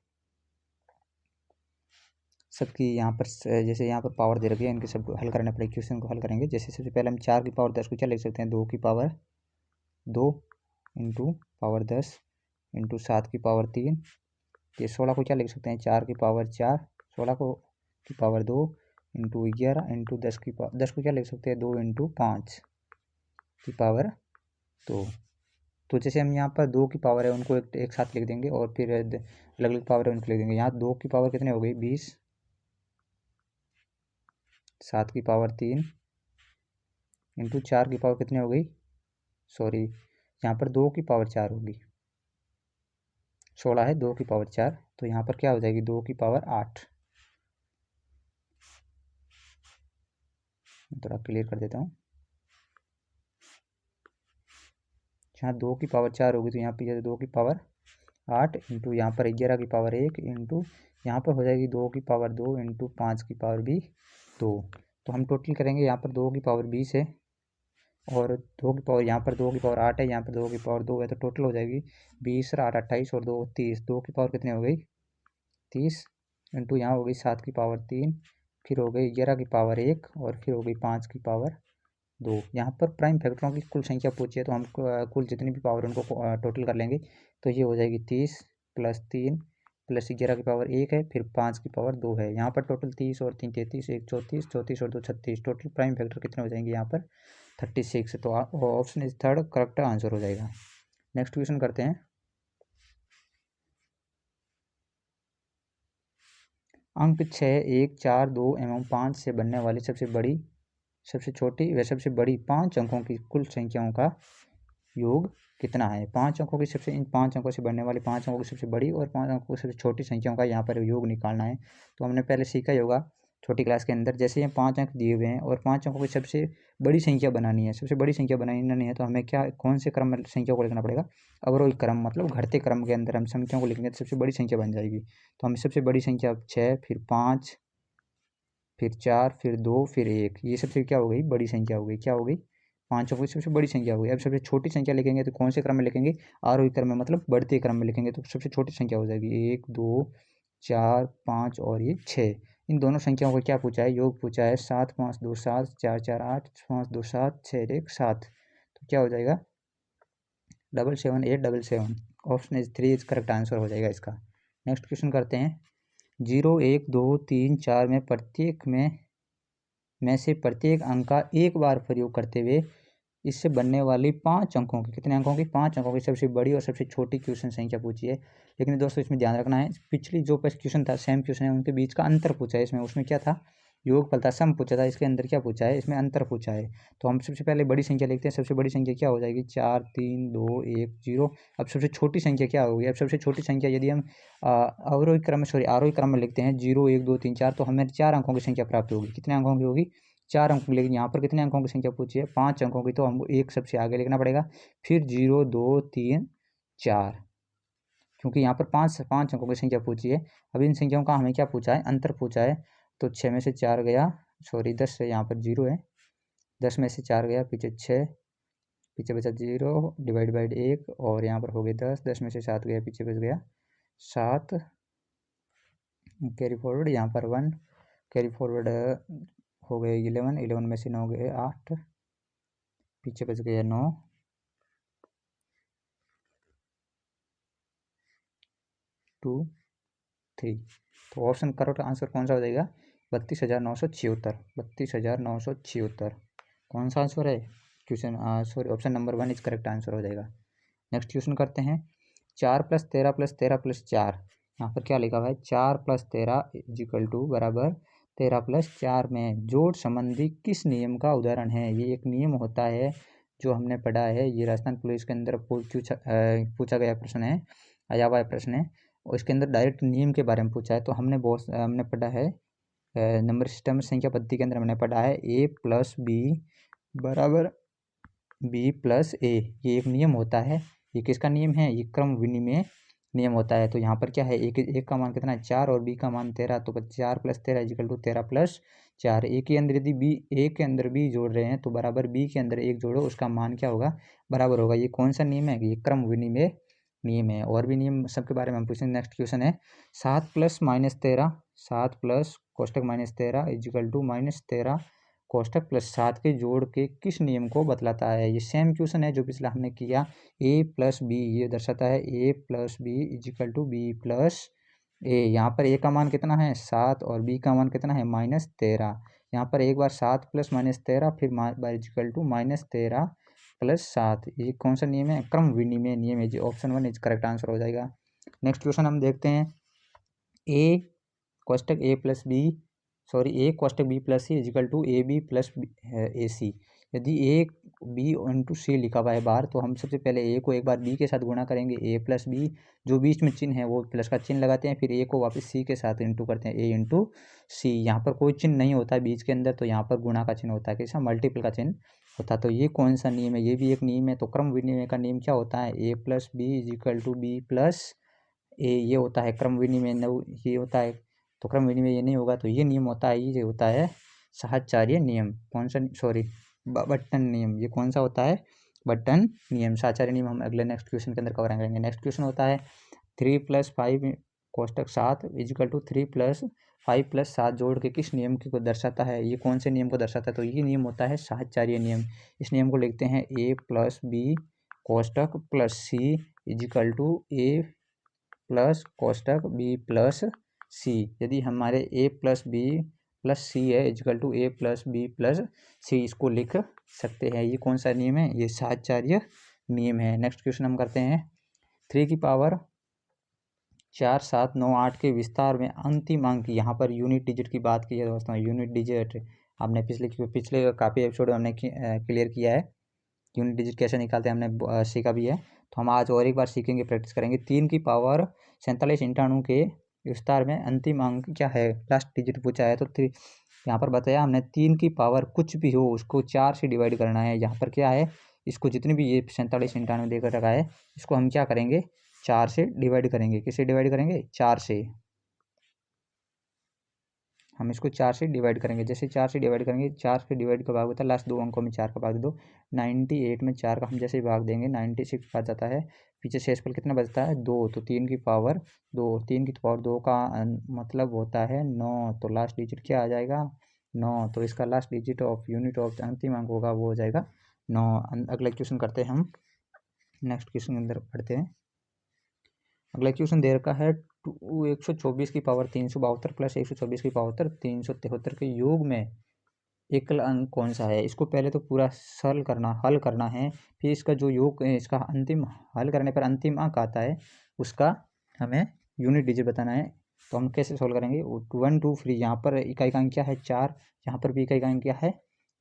सबकी, यहाँ पर जैसे यहाँ पर पावर दे रखी है, इनके सबको हल करने पड़ेगा, क्वेश्चन को हल करेंगे। जैसे सबसे पहले हम 4 की पावर 10 को क्या लिख सकते हैं 2 की पावर 2 × पावर 10 × 7 की पावर 3, ये 16 को क्या लिख सकते हैं 4 की पावर 4, 16 को की पावर 2 × 11 × 10 की पावर 10 को क्या लिख सकते हैं 2 × 5 की पावर 2। तो जैसे हम यहाँ पर 2 की पावर है उनको एक साथ लिख देंगे, और फिर अलग अलग पावर है उनको लिख देंगे। यहाँ 2 की पावर कितने हो गई 20, 7 की पावर 3 × 4 की पावर कितने हो गई, सॉरी यहाँ पर 2 की पावर 4 होगी, 16 है 2 की पावर 4, तो यहाँ पर क्या हो जाएगी 2 की पावर 8। थोड़ा क्लियर कर देता हूँ, यहाँ 2 की पावर 4 होगी तो यहाँ पे 2 की पावर 8 × यहाँ पर 11 की पावर 1 × यहाँ पर हो जाएगी 2 की पावर 2 × 5 की पावर भी 2। तो हम टोटल करेंगे, यहाँ पर 2 की पावर 20 है, और 2 की पावर यहाँ पर 2 की पावर 8 है, यहाँ पर 2 की पावर 2 है, तो टोटल हो जाएगी 20 और 8 28 और 2 30। 2 की पावर कितने हो गई 30 × यहाँ हो गई 7 की पावर 3, फिर हो गई 11 की पावर 1, और फिर हो गई 5 की पावर 2। यहाँ पर प्राइम फैक्टरों की कुल संख्या पूछी है, तो हम कुल जितनी भी पावर उनको टोटल कर लेंगे, तो ये हो जाएगी 30 + 3 + 11 की पावर 1 है, फिर 5 की पावर 2 है। यहाँ पर टोटल 30 और 3 33, 1 34, 34 और 2 36, टोटल प्राइम फैक्टर कितने हो जाएंगे यहाँ पर 36। तो option is third correct answer हो जाएगा। नेक्स्ट क्वेश्चन करते हैं, अंक 6, 1, 4, 2 एवं 5 से बनने वाली सबसे बड़ी, सबसे छोटी व सबसे बड़ी 5 अंकों की कुल संख्याओं का योग कितना है। 5 अंकों की इन 5 अंकों से बनने वाली 5 अंकों की सबसे बड़ी और 5 अंकों की सबसे छोटी संख्याओं का यहाँ पर योग निकालना है। तो हमने पहले सीखा ही होगा छोटी क्लास के अंदर, जैसे ये 5 अंक दिए हुए हैं और 5 अंकों की सबसे बड़ी संख्या बनानी है, सबसे बड़ी संख्या बनानी है, तो हमें क्या कौन से क्रम में संख्या को लिखना पड़ेगा, अवरोही क्रम, मतलब घटते क्रम के अंदर हम संख्याओं को लिखेंगे तो सबसे बड़ी संख्या बन जाएगी। तो हमें सबसे बड़ी संख्या 6, फिर 5, फिर 4, फिर 2, फिर 1, ये सबसे क्या हो गई बड़ी संख्या हो गई, क्या हो गई 5 अंकों की सबसे बड़ी संख्या हो गई। अब सबसे छोटी संख्या लिखेंगे तो कौन से क्रम में लिखेंगे, आरोही क्रम में, मतलब बढ़ते क्रम में लिखेंगे, तो सबसे छोटी संख्या हो जाएगी 1, 2, 4, 5 और ये 6। इन दोनों संख्याओं को क्या पूछा है, योग पूछा है। 7, 5, 2, 7, 4, 4, 8, 5, 2, 7, 6, 1, 7, तो क्या हो जाएगा 77877। Option is 3 is correct answer हो जाएगा इसका। नेक्स्ट क्वेश्चन करते हैं, 0, 1, 2, 3, 4 में प्रत्येक में में से प्रत्येक अंक का एक बार प्रयोग करते हुए इससे बनने वाली 5 अंकों की, कितने अंकों की, 5 अंकों की सबसे बड़ी और सबसे छोटी क्वेश्चन संख्या पूछी है। लेकिन दोस्तों इसमें ध्यान रखना है, पिछली जो क्वेश्चन था सेम क्वेश्चन है, उनके बीच का अंतर पूछा है इसमें। उसमें क्या था, योगफल था, सम पूछा था, इसके अंदर क्या पूछा है, इसमें अंतर पूछा है। तो हम सबसे पहले बड़ी संख्या लिखते हैं। सबसे बड़ी संख्या क्या हो जाएगी, 4 3 2 1 0। अब सबसे छोटी संख्या क्या होगी, अब सबसे छोटी संख्या यदि हम अवरोही क्रम में आरोही क्रम में लिखते हैं 0 1 2 3 4, तो हमें 4 अंकों की संख्या प्राप्त होगी। कितने अंकों की होगी, 4 अंकों की। लेकिन यहाँ पर कितने अंकों की संख्या पूछी है, 5 अंकों की, तो हमको एक सबसे आगे लिखना पड़ेगा, फिर 0 2 3 4, क्योंकि यहाँ पर पाँच अंकों की संख्या पूछी है। अब इन संख्याओं का हमें क्या पूछा है, अंतर पूछा है। तो 6 में से 4 गया, सॉरी 10 से यहाँ पर 0 है, 10 में से 4 गया, पीछे 6, पीछे बचा 0, डिवाइड बाई 1, और यहाँ पर हो गए 10, 10 में से 7 गया, पीछे बच गया 7, कैरी फॉरवर्ड, यहाँ पर 1, कैरी फॉरवर्ड हो गए 11, 11 में से 9 गए 8, पीछे बच गया 9, 2 3। तो ऑप्शन करेक्ट आंसर कौन सा हो जाएगा, 32,976, 32,976 कौन सा आंसर है, question sorry option number 1 is correct answer हो जाएगा। नेक्स्ट क्वेश्चन करते हैं। 4 + 13 + 13 + 4, यहाँ पर क्या लिखा हुआ है, 4 + 13 = बराबर 13 + 4 में जोड़ संबंधी किस नियम का उदाहरण है। ये एक नियम होता है जो हमने पढ़ा है, ये राजस्थान पुलिस के अंदर पूछा गया प्रश्न है, आया हुआ प्रश्न है, और इसके अंदर डायरेक्ट नियम के बारे में पूछा है। तो हमने पढ़ा है नंबर सिस्टम संख्या पद्धति के अंदर हमने पढ़ा है a + b = b + a, ये एक नियम होता है। ये किसका नियम है, ये क्रम विनिमय नियम होता है। तो यहाँ पर क्या है, एक का मान कितना है 4 और b का मान 13, तो 4 + 13 = 13 + 4। ए के अंदर यदि a के अंदर b जोड़ रहे हैं तो बराबर b के अंदर 1 जोड़ो, उसका मान क्या होगा, बराबर होगा। ये कौन सा नियम है, ये क्रम विनिमय नियम है। और भी नियम सबके बारे में हम पूछेंगे। नेक्स्ट क्वेश्चन है 7 + -13, 7 + कोष्टक -13 = -13 कोष्टक +7 के जोड़ के किस नियम को बतलाता है। ये सेम क्वेश्चन है जो पिछला हमने किया। a + b, ये दर्शाता है a + b = b + a। यहाँ पर a का मान कितना है 7 और b का मान कितना है -13। यहाँ पर एक बार 7 + -13 फिर -13 + 7, ये कौन सा नियम है, क्रम विनिमय नियम है। जो ऑप्शन 1 इज करेक्ट आंसर हो जाएगा। नेक्स्ट क्वेश्चन हम देखते हैं। a कोष्टक a + b sorry a कोष्टक b + c = ab + ac। यदि a b × c लिखा हुआ है बाहर, तो हम सबसे पहले a को एक बार b के साथ गुणा करेंगे, a + b, जो बीच में चिन्ह है वो प्लस का चिन्ह लगाते हैं, फिर a को वापस c के साथ इंटू करते हैं, a × c। यहाँ पर कोई चिन्ह नहीं होता है बीच के अंदर, तो यहाँ पर गुणा का चिन्ह होता है, कैसा, मल्टीपल का चिन्ह होता है। तो ये कौन सा नियम है, ये भी एक नियम है। तो क्रम विनिमय का नियम क्या होता है, a + b = b + a, ये होता है क्रम विनिमय, ये होता है। तो क्रम विनिमय ये नहीं होगा, तो ये नियम होता है, ये होता है साहचर्य नियम। कौन सा, सॉरी बंटन नियम, ये कौन सा होता है, बंटन नियम। साहचर्य नियम हम अगले नेक्स्ट क्वेश्चन के अंदर कवर करेंगे। नेक्स्ट क्वेश्चन होता है 3 + 5 कोष्टक 7 = 3 + 5 + 7 जोड़ के किस नियम को दर्शाता है। ये कौन से नियम को दर्शाता है, तो ये नियम होता है साहचर्य नियम। इस नियम को लिखते हैं a + b कोष्टक +c = a + कोष्टक b + c। यदि हमारे a + b + c है = a + b + c, इसको लिख सकते हैं। ये कौन सा नियम है, ये साहचर्य नियम है। नेक्स्ट क्वेश्चन हम करते हैं। 3 की पावर 4 7 9 8 के विस्तार में अंतिम अंक, यहाँ पर यूनिट डिजिट की बात की है दोस्तों। यूनिट डिजिट आपने पिछले काफ़ी एपिसोड में हमने क्लियर किया है, यूनिट डिजिट कैसे निकालते हैं हमने सीखा भी है। तो हम आज और एक बार सीखेंगे, प्रैक्टिस करेंगे। 3 की पावर 47 98 के विस्तार में अंतिम अंक क्या है, लास्ट डिजिट पूछा है। तो यहाँ पर बताया हमने 3 की पावर कुछ भी हो उसको 4 से डिवाइड करना है। यहाँ पर क्या है, इसको जितनी भी ये 47 98 देकर रखा है, इसको हम क्या करेंगे, 4 से डिवाइड करेंगे। किससे डिवाइड करेंगे, 4 से। हम इसको 4 से डिवाइड करेंगे। जैसे 4 से डिवाइड करेंगे, 4 से डिवाइड का भाग होता है लास्ट 2 अंकों में 4 का भाग दो। 98 में 4 का हम जैसे ही भाग देंगे 96 बच जाता है। पीछे शेषफल कितना बचता है, 2। तो 3 की पावर 2, 3 की पावर 2 का मतलब होता है 9। तो लास्ट डिजिट क्या आ जाएगा, 9। तो इसका last digit of unit of अंतिम अंक होगा, वो हो जाएगा 9। अगला क्वेश्चन करते हैं हम। नेक्स्ट क्वेश्चन के अंदर पढ़ते हैं। अगला क्वेश्चन दे रखा है 124 की पावर 372 + 124 की पावर 373 के योग में एकल अंक कौन सा है, इसको पहले तो पूरा हल करना है, फिर इसका जो योग इसका अंतिम हल करने पर अंतिम अंक आता है उसका हमें यूनिट डिजिट बताना है। तो हम कैसे सोल्व करेंगे, 1 2 3, यहाँ पर इकाई का अंक क्या है 4, यहाँ पर भी इकाई का अंक क्या है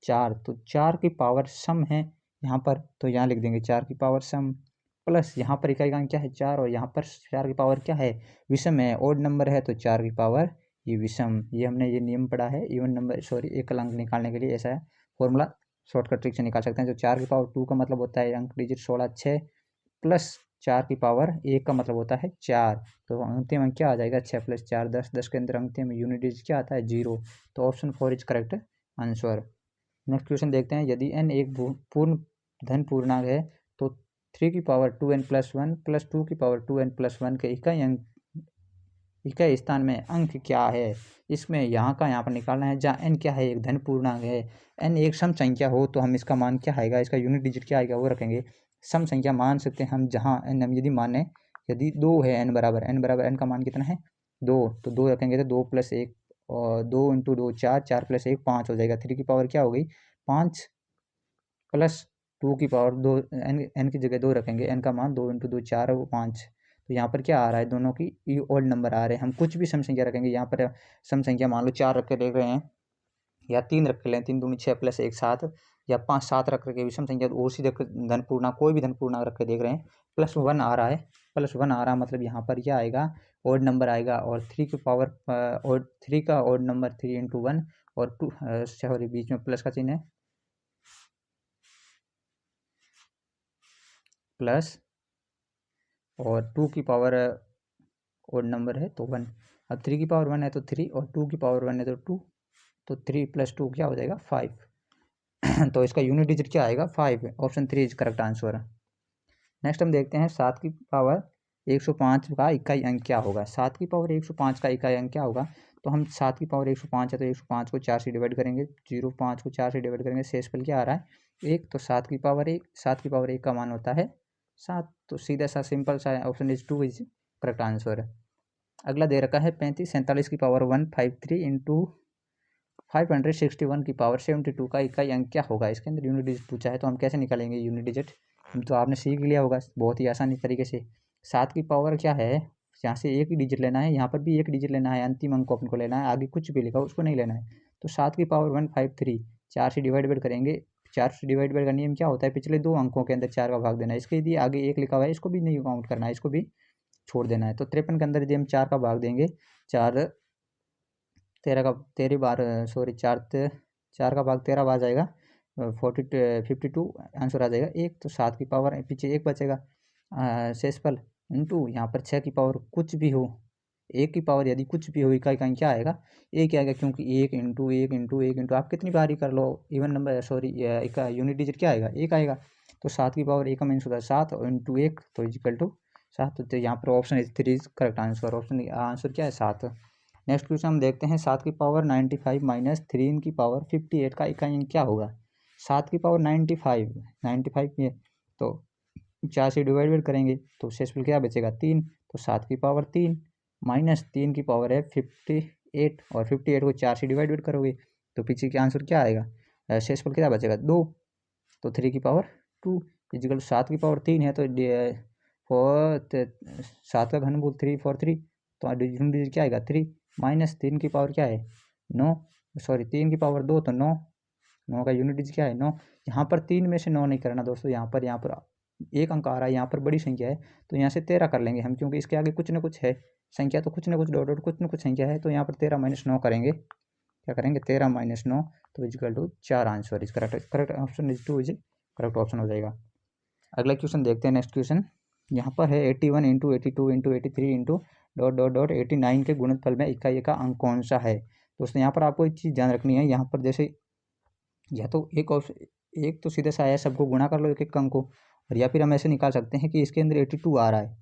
4, तो 4 की पावर सम है यहाँ पर, तो यहाँ लिख देंगे 4 की पावर सम, प्लस यहाँ पर इकाई का अंक क्या है 4 और यहाँ पर 4 की पावर क्या है विषम है, ओड नंबर है तो 4 की पावर ये विषम, ये हमने ये नियम पढ़ा है इवन नंबर एकल अंक निकालने के लिए, ऐसा है फॉर्मूला शॉर्टकट ट्रिक से निकाल सकते हैं। तो 4 की पावर 2 का मतलब होता है अंक डिजिट 16 6, प्लस 4 की पावर 1 का मतलब होता है 4, तो अंतिम अंक क्या आ जाएगा 6 + 4 10, 10 के अंदर अंतिम यूनिट डिजिट क्या आता है 0, तो option 4 is correct answer. Next question देखते हैं, यदि n एक पूर्ण धन पूर्णांक है तो 3 की पावर 2n + 1 + 2 की पावर 2n + 1 के इकाई स्थान में अंक क्या है, इसमें यहाँ पर निकालना है, जहाँ n क्या है एक धन पूर्णांक है, n एक सम संख्या हो तो हम इसका मान क्या आएगा, इसका यूनिट डिजिट क्या आएगा वो रखेंगे, सम संख्या मान सकते हैं हम, जहाँ n हम यदि माने यदि 2 है n बराबर n का मान कितना है 2, तो 2 रखेंगे तो 2 + 1 और 2 × 2 4, 4 + 1 5 हो जाएगा, 3 की पावर क्या हो गई 5 प्लस 2 की पावर 2, n की जगह 2 रखेंगे, n का मान 2 × 2 4 और 5, तो यहाँ पर क्या आ रहा है दोनों की ये ओड नंबर आ रहे हैं, हम कुछ भी सम संख्या रखेंगे, यहाँ पर सम संख्या मान लो 4 रख के देख रहे हैं या 3 रख लें, 3 दूनी 6 + 1 7 या 5 7 रख के विषम संख्या और सीधे धन पूर्णांक कोई भी धन पूर्णांक रख के देख रहे हैं, +1 आ रहा है, +1 आ रहा है मतलब यहाँ पर क्या आएगा ओड नंबर आएगा, और 3 की पावर ओड 3 का ओड नंबर 3 × 1 और 2 सॉरी बीच में प्लस का चिन्ह है प्लस, और 2 की पावर ओड नंबर है तो 1, अब 3 की पावर 1 है तो 3 और 2 की पावर 1 है तो 2, तो 3 + 2 क्या हो जाएगा 5 तो इसका यूनिट डिजिट क्या आएगा 5, option 3 is correct answer. Next हम देखते हैं 7 की पावर 105 का इकाई अंक क्या होगा, 7 की पावर 105 का इकाई अंक क्या होगा, तो हम 7 की पावर 105 है तो 105 को 4 से डिवाइड करेंगे, 05 को 4 से डिवाइड करेंगे, शेषफल क्या आ रहा है 1, तो 7 की पावर 1, 7 की पावर 1 का मान होता है 7, तो सीधा सा सिंपल सा option is 2 is correct answer. अगला दे रखा है 37 की पावर 153 × 561 की पावर 72 का इकाई अंक क्या होगा, इसके अंदर यूनिट डिजिट पूछा है, तो हम कैसे निकालेंगे यूनिट डिजिट, तो आपने सीख लिया होगा बहुत ही आसानी तरीके से, 7 की पावर क्या है यहाँ से एक ही डिजिट लेना है, यहाँ पर भी एक डिजिट लेना है, अंतिम अंक को अपन को लेना है, आगे कुछ भी लिखा उसको नहीं लेना है, तो 7 की पावर 153 4 से डिवाइड करेंगे, 4 से डिवाइड का नियम क्या होता है पिछले दो अंकों के अंदर 4 का भाग देना है, इसके यदि आगे एक लिखा हुआ है इसको भी नहीं काउंट करना है, इसको भी छोड़ देना है, तो 53 के अंदर यदि हम 4 का भाग देंगे 4 13 बार सॉरी 4 का भाग 13 बार जाएगा 52 आंसर आ जाएगा 1, तो 7 की पावर पीछे 1 बचेगा शेषफल इंटू यहाँ पर 6 की पावर कुछ भी हो, 1 की पावर यदि कुछ भी हो इकाई का क्या आएगा 1 आएगा, क्योंकि 1 × 1 × 1 × आप कितनी बार ही कर लो इवन नंबर सॉरी इका यूनिट डिजिट क्या आएगा 1 आएगा, तो 7 की पावर 1 का मीन्स होता है 7 और × 1 तो इजिकल टू 7, तो यहाँ पर option 3 is correct answer, option answer क्या है 7। नेक्स्ट क्वेश्चन हम देखते हैं 7 की पावर 95 माइनस 3 की पावर 58 का इकाई अंक क्या होगा, 7 की पावर 95 ये तो 4 से डिवाइड करेंगे तो शेषफल क्या बचेगा 3, तो 7 की पावर 3 माइनस 3 की पावर है 58 और 58 को 4 से डिवाइड करोगे तो पीछे का आंसर क्या आएगा शेषफल क्या बचेगा 2, तो 3 की पावर 2 इजिकल 7 की पावर 3 है तो 7 का घनमूल 3 4 3, तो डिजिट क्या आएगा 3 माइनस 3 की पावर क्या है 9 सॉरी 3 की पावर 2 तो 9 का यूनिट डिजिट क्या है 9, यहाँ पर 3 में से 9 नहीं करना दोस्तों, यहाँ पर एक अंक आ रहा है, यहाँ पर बड़ी संख्या है तो यहाँ से 13 कर लेंगे हम, क्योंकि इसके आगे कुछ ना कुछ है संख्या, तो कुछ ना कुछ डॉट कुछ ना कुछ संख्या है, तो यहाँ पर 13 - 9 करेंगे, क्या करेंगे 13 - 9 तो equal to 4 answer is correct option is 2 is correct option हो जाएगा। अगला क्वेश्चन देखते हैं नेक्स्ट क्वेश्चन, यहाँ पर है 81 × 82 × 83 .. 89 के गुणनफल में इकाई का अंक कौन सा है, दोस्तों यहाँ पर आपको एक चीज़ ध्यान रखनी है, यहाँ पर जैसे या तो एक तो सीधा सा आया सबको गुणा कर लो एक एक अंक को, और या फिर हम ऐसे निकाल सकते हैं कि इसके अंदर 82 आ रहा है,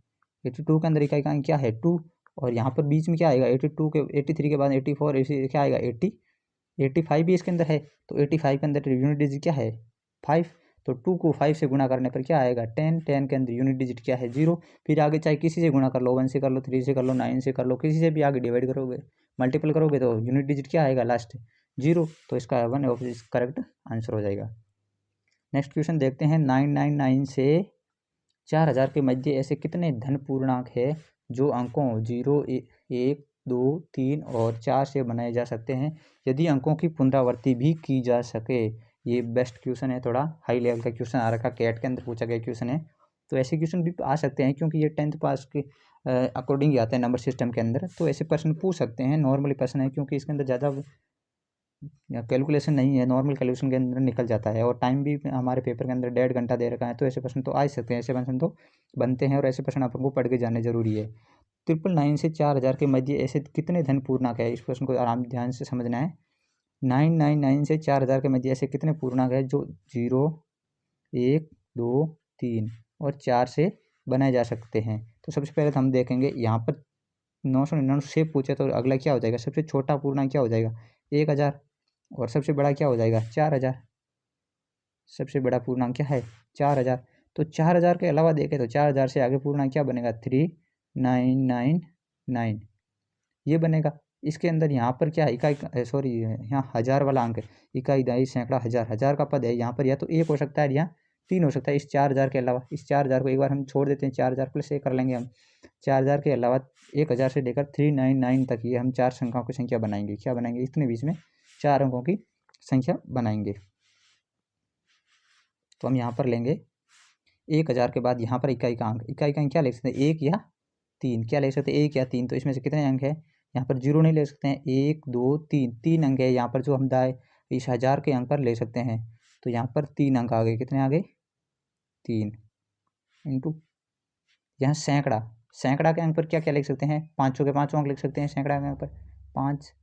82 के अंदर इकाई का अंक क्या है 2, और यहाँ पर बीच में क्या आएगा 82 के 83 के बाद 84 इसी क्या आएगा 85 भी इसके अंदर है, तो 85 के अंदर यूनिट डिजिट क्या है 5, तो 2 को 5 से गुणा करने पर क्या आएगा 10, 10 के अंदर यूनिट डिजिट क्या है 0, फिर आगे चाहे किसी से गुणा कर लो 1 से कर लो 3 से कर लो 9 से कर लो, किसी से भी आगे डिवाइड करोगे मल्टीपल करोगे तो यूनिट डिजिट क्या आएगा लास्ट 0, तो इसका 1 ऑफ इज करेक्ट आंसर हो जाएगा। नेक्स्ट क्वेश्चन देखते हैं। 999 से 4000 के मध्य ऐसे कितने धन पूर्णांक है जो अंकों 0, 1, 2, 3 और 4 से बनाए जा सकते हैं यदि अंकों की पुनरावृत्ति भी की जा सके। ये बेस्ट क्वेश्चन है, थोड़ा हाई लेवल का क्वेश्चन आ रखा, कैट के अंदर पूछा गया क्वेश्चन है। तो ऐसे क्वेश्चन भी आ सकते हैं क्योंकि ये 10th पास के अकॉर्डिंग ही आते हैं नंबर सिस्टम के अंदर, तो ऐसे प्रश्न पूछ सकते हैं। नॉर्मली प्रश्न है क्योंकि इसके अंदर ज़्यादा कैलकुलेशन नहीं है, नॉर्मल कैलकुलेशन के अंदर निकल जाता है और टाइम भी हमारे पेपर के अंदर 1.5 घंटा दे रखा है, तो ऐसे प्रश्न तो आ ही सकते हैं, ऐसे प्रश्न तो बनते हैं और ऐसे प्रश्न अपन को पढ़ के जाने जरूरी है। 999 से 4000 के मध्य ऐसे कितने धन पूर्णांक है, इस प्रश्न को आराम ध्यान से समझना है। 999 से 4000 के मध्य ऐसे कितने पूर्णांक है जो 0, 1, 2, 3 और 4 से बनाए जा सकते हैं। तो सबसे पहले तो हम देखेंगे यहाँ पर 999 से पूछे तो अगला क्या हो जाएगा, सबसे छोटा पूर्णांक क्या हो जाएगा 1000 और सबसे बड़ा क्या हो जाएगा 4000। सबसे बड़ा पूर्णांक क्या है 4000। तो 4000 के अलावा देखें तो 4000 से आगे पूर्णांक क्या बनेगा 3999 ये बनेगा। इसके अंदर यहाँ पर क्या है इकाई, सॉरी यहाँ हजार वाला अंक है, इकाई, दहाई, सैकड़ा, हजार, हजार का पद है, यहाँ पर या तो 1 हो सकता है या 3 हो सकता है इस 4000 के अलावा। इस 4000 को एक बार हम छोड़ देते हैं, 4000 प्लस 1 कर लेंगे हम। 4000 के अलावा 1000 से लेकर 399 तक ये हम 4 संख्याओं की संख्या बनाएंगे। क्या बनाएंगे, इतने बीच में 4 अंकों की संख्या बनाएंगे। तो हम यहाँ पर लेंगे 1000 के बाद यहाँ पर इकाई का अंक, इकाई का अंक क्या ले सकते हैं 1 या 3, क्या ले सकते हैं 1 या 3। तो इसमें से कितने अंक है, यहाँ पर 0 नहीं ले सकते हैं, 1, 2, 3, 3 अंक है यहाँ पर जो हम दाएं इस 1000 के अंक पर ले सकते हैं। तो यहाँ पर 3 अंक आ गए, कितने आ गए 3 इंटू यहाँ सैकड़ा, सैकड़ा के अंक पर क्या क्या लिख सकते हैं, पाँचों के पाँचों अंक लिख सकते हैं सैकड़ा के अंक पर 5,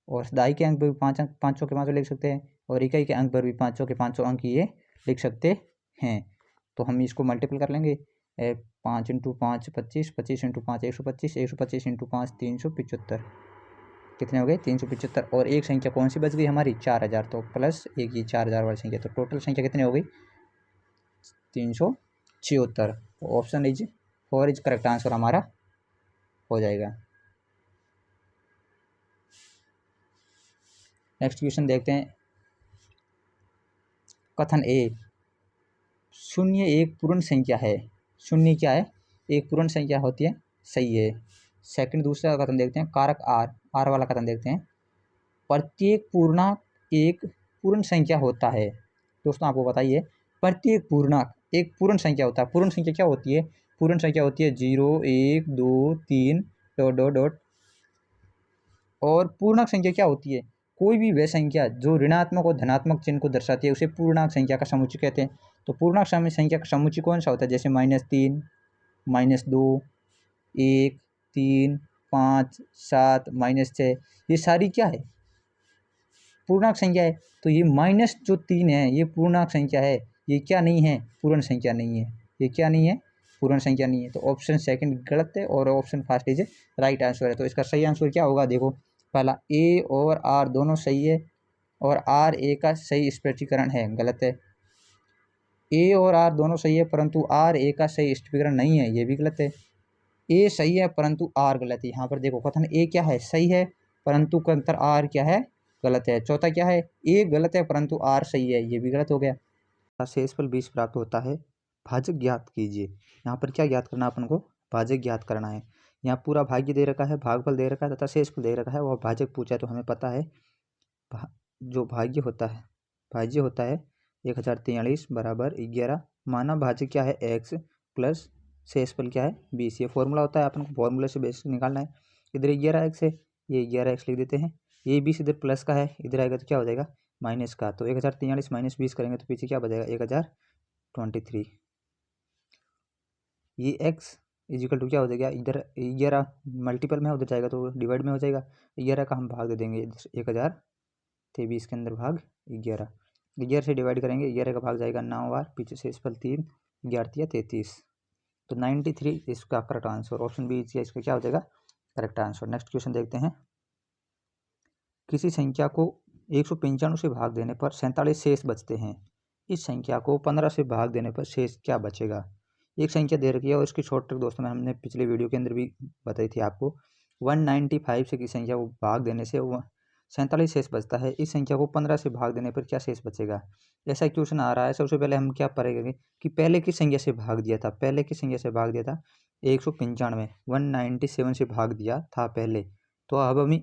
और दाई के अंक पर भी 5 अंक, पाँचों के पाँचों लिख सकते हैं, और इकाई के अंक पर भी पाँचों के पाँचों अंक ये लिख सकते हैं। तो हम इसको मल्टीपल कर लेंगे, 5 इंटू 5 25, 25 इंटू 5 125, 125 इंटू 5 375, कितने हो गए 375। और एक संख्या कौन सी बच गई हमारी 4000, तो प्लस एक ये 4000 वाली संख्या, तो टोटल संख्या कितनी हो गई 376। तो option is 4 is correct answer हमारा हो जाएगा। नेक्स्ट क्वेश्चन देखते हैं। कथन ए, शून्य एक पूर्ण संख्या है। शून्य क्या है, एक पूर्ण संख्या होती है, सही है। सेकंड दूसरा कथन देखते हैं, कारक आर, आर वाला कथन देखते हैं। प्रत्येक पूर्णांक एक पूर्ण संख्या होता है। दोस्तों आपको बताइए, प्रत्येक पूर्णांक एक पूर्ण संख्या होता है। पूर्ण संख्या क्या होती है, पूर्ण संख्या होती है 0, 1, 2, 3 डॉट डॉट डॉट। और पूर्णांक संख्या क्या होती है, कोई भी वह संख्या जो ऋणात्मक और धनात्मक चिन्ह को दर्शाती है उसे पूर्णांक संख्या का समुच्चय कहते हैं। तो पूर्णांक संख्या का समुच्चय कौन सा होता है, जैसे -3, -2, 1, 3, 5, 7, -6, ये सारी क्या है पूर्णांक संख्या है। तो ये -3 है ये पूर्णांक संख्या है, ये क्या नहीं है पूर्ण संख्या नहीं है, ये क्या नहीं है पूर्ण संख्या नहीं है। तो ऑप्शन सेकंड गलत है और option first is right answer है। तो इसका सही आंसर क्या होगा, देखो पहला ए और आर दोनों सही है और आर ए का सही स्पष्टीकरण है, गलत है। ए और आर दोनों सही है परंतु आर ए का सही स्पष्टीकरण नहीं है, ये भी गलत है। ए सही है परंतु आर गलत है। यहाँ पर देखो कथन ए क्या है सही है परंतु कंतर आर क्या है गलत है। चौथा क्या है, ए गलत है परंतु आर सही है, ये भी गलत हो गया। शेषफल 20 प्राप्त होता है, भाजक ज्ञात कीजिए। यहाँ पर क्या ज्ञात करना अपन को, भाजक ज्ञात करना है। यहाँ पूरा भाग्य दे रखा है, भागफल दे रखा है तथा शेषफल दे रखा है, और भाजक पूछा है तो हमें पता है जो भाग्य होता है, भाज्य होता है 1043 बराबर 11। माना भाज्य क्या है x प्लस शेषफल क्या है 20। ये फॉर्मूला होता है, अपन को फॉर्मूले से बेस निकालना है। इधर 11x है, ये 11x लिख देते हैं, ये 20 इधर प्लस का है, इधर आएगा तो क्या हो जाएगा माइनस का। तो 1043 माइनस 20 करेंगे तो पीछे क्या बचेगा 1023। ये x इजिकल टू क्या हो जाएगा, इधर 11 मल्टीपल में उधर जाएगा तो डिवाइड में हो जाएगा, 11 का हम भाग दे देंगे 1023 के अंदर भाग 11, 11 से डिवाइड करेंगे, 11 का भाग जाएगा 9 बार, पीछे से इस पर 3, 11 33। तो 93 इसका करेक्ट आंसर, ऑप्शन बी इसका क्या हो जाएगा करेक्ट आंसर। नेक्स्ट क्वेश्चन देखते हैं। किसी संख्या को 195 से भाग देने पर 47 शेष बचते हैं, इस संख्या को 15 से भाग देने पर शेष क्या बचेगा। एक संख्या दे रखी है और इसकी शॉर्ट ट्रिक दोस्तों में हमने पिछले वीडियो के अंदर भी बताई थी आपको। 195 से किसी संख्या को भाग देने से 47 शेष बचता है। इस संख्या को 15 से भाग देने पर क्या शेष बचेगा। ऐसा क्वेश्चन आ रहा है। सबसे पहले हम क्या करेंगे कि पहले की संख्या से भाग दिया था, 195 197 से भाग दिया था पहले। तो अब हमें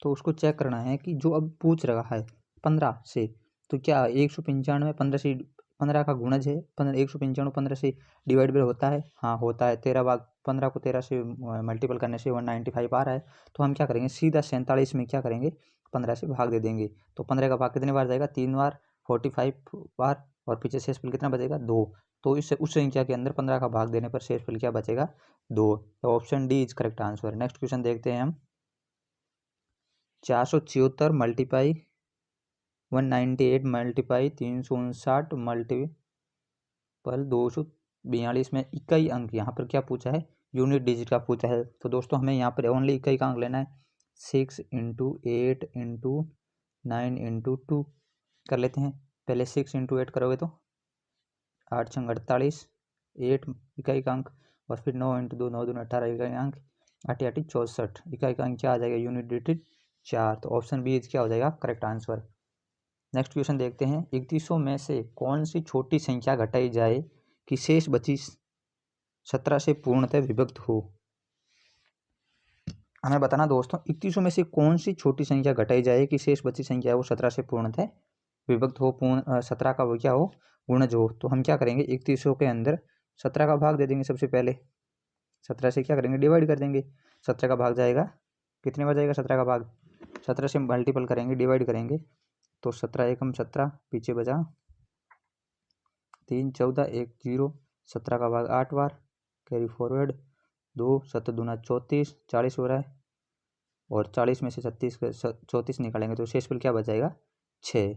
तो उसको चेक करना है कि जो अब पूछ रहा है 15 से, तो क्या 195 15 का गुणज है। 195 15 से डिवाइडेबल होता है, हाँ होता है। 15 को 13 से मल्टीपल करने से 195 आ रहा है। तो हम क्या करेंगे, सीधा 47 में क्या करेंगे, 15 से भाग दे देंगे। तो 15 का भाग कितने बार जाएगा, 3 बार, 45 बार, और पीछे शेषफल कितना बचेगा, 2। तो इस उस संख्या के अंदर 15 का भाग देने पर शेषफल क्या बचेगा, 2। तो option D is correct answer. Next question देखते हैं हम। 476 मल्टीपाई 198 मल्टीपाई 359 मल्टीपल 242 में इकाई अंक यहाँ पर क्या पूछा है, यूनिट डिजिट का पूछा है। तो दोस्तों हमें यहाँ पर ओनली इकाई का अंक लेना है। 6 × 8 × 9 × 2 कर लेते हैं। पहले 6 × 8 करोगे तो 8 × 48, 8 इकाई का अंक, और फिर 9 × 2 9 2 18 इकाई का अंक, 8 8 64 इकाई का अंक क्या आ जाएगा, यूनिट डिजिट 4। तो ऑप्शन बी क्या हो जाएगा करेक्ट आंसर। नेक्स्ट क्वेश्चन देखते हैं। 3100 में से कौन सी छोटी संख्या घटाई जाए कि शेष बची 17 से पूर्णतः विभक्त हो। हमें बताना दोस्तों, 3100 में से कौन सी छोटी संख्या घटाई जाए कि शेष बची संख्या है वो 17 से पूर्णतः विभक्त हो, 17 का वो क्या हो, गुणज हो। तो हम क्या करेंगे, 3100 के अंदर 17 का भाग दे देंगे। सबसे पहले 17 से क्या करेंगे, डिवाइड कर देंगे। 17 का भाग जाएगा, कितने बार जाएगा 17 का भाग, 17 से मल्टीपल करेंगे, डिवाइड करेंगे। तो 17 एकम 17, पीछे बचा 3 14 1 0, 17 का भाग 8 बार, कैरी फॉरवर्ड 2 7 दूना 34, 40 हो रहा है, और 40 में से 34 निकालेंगे तो शेषफल क्या बच जाएगा, 6।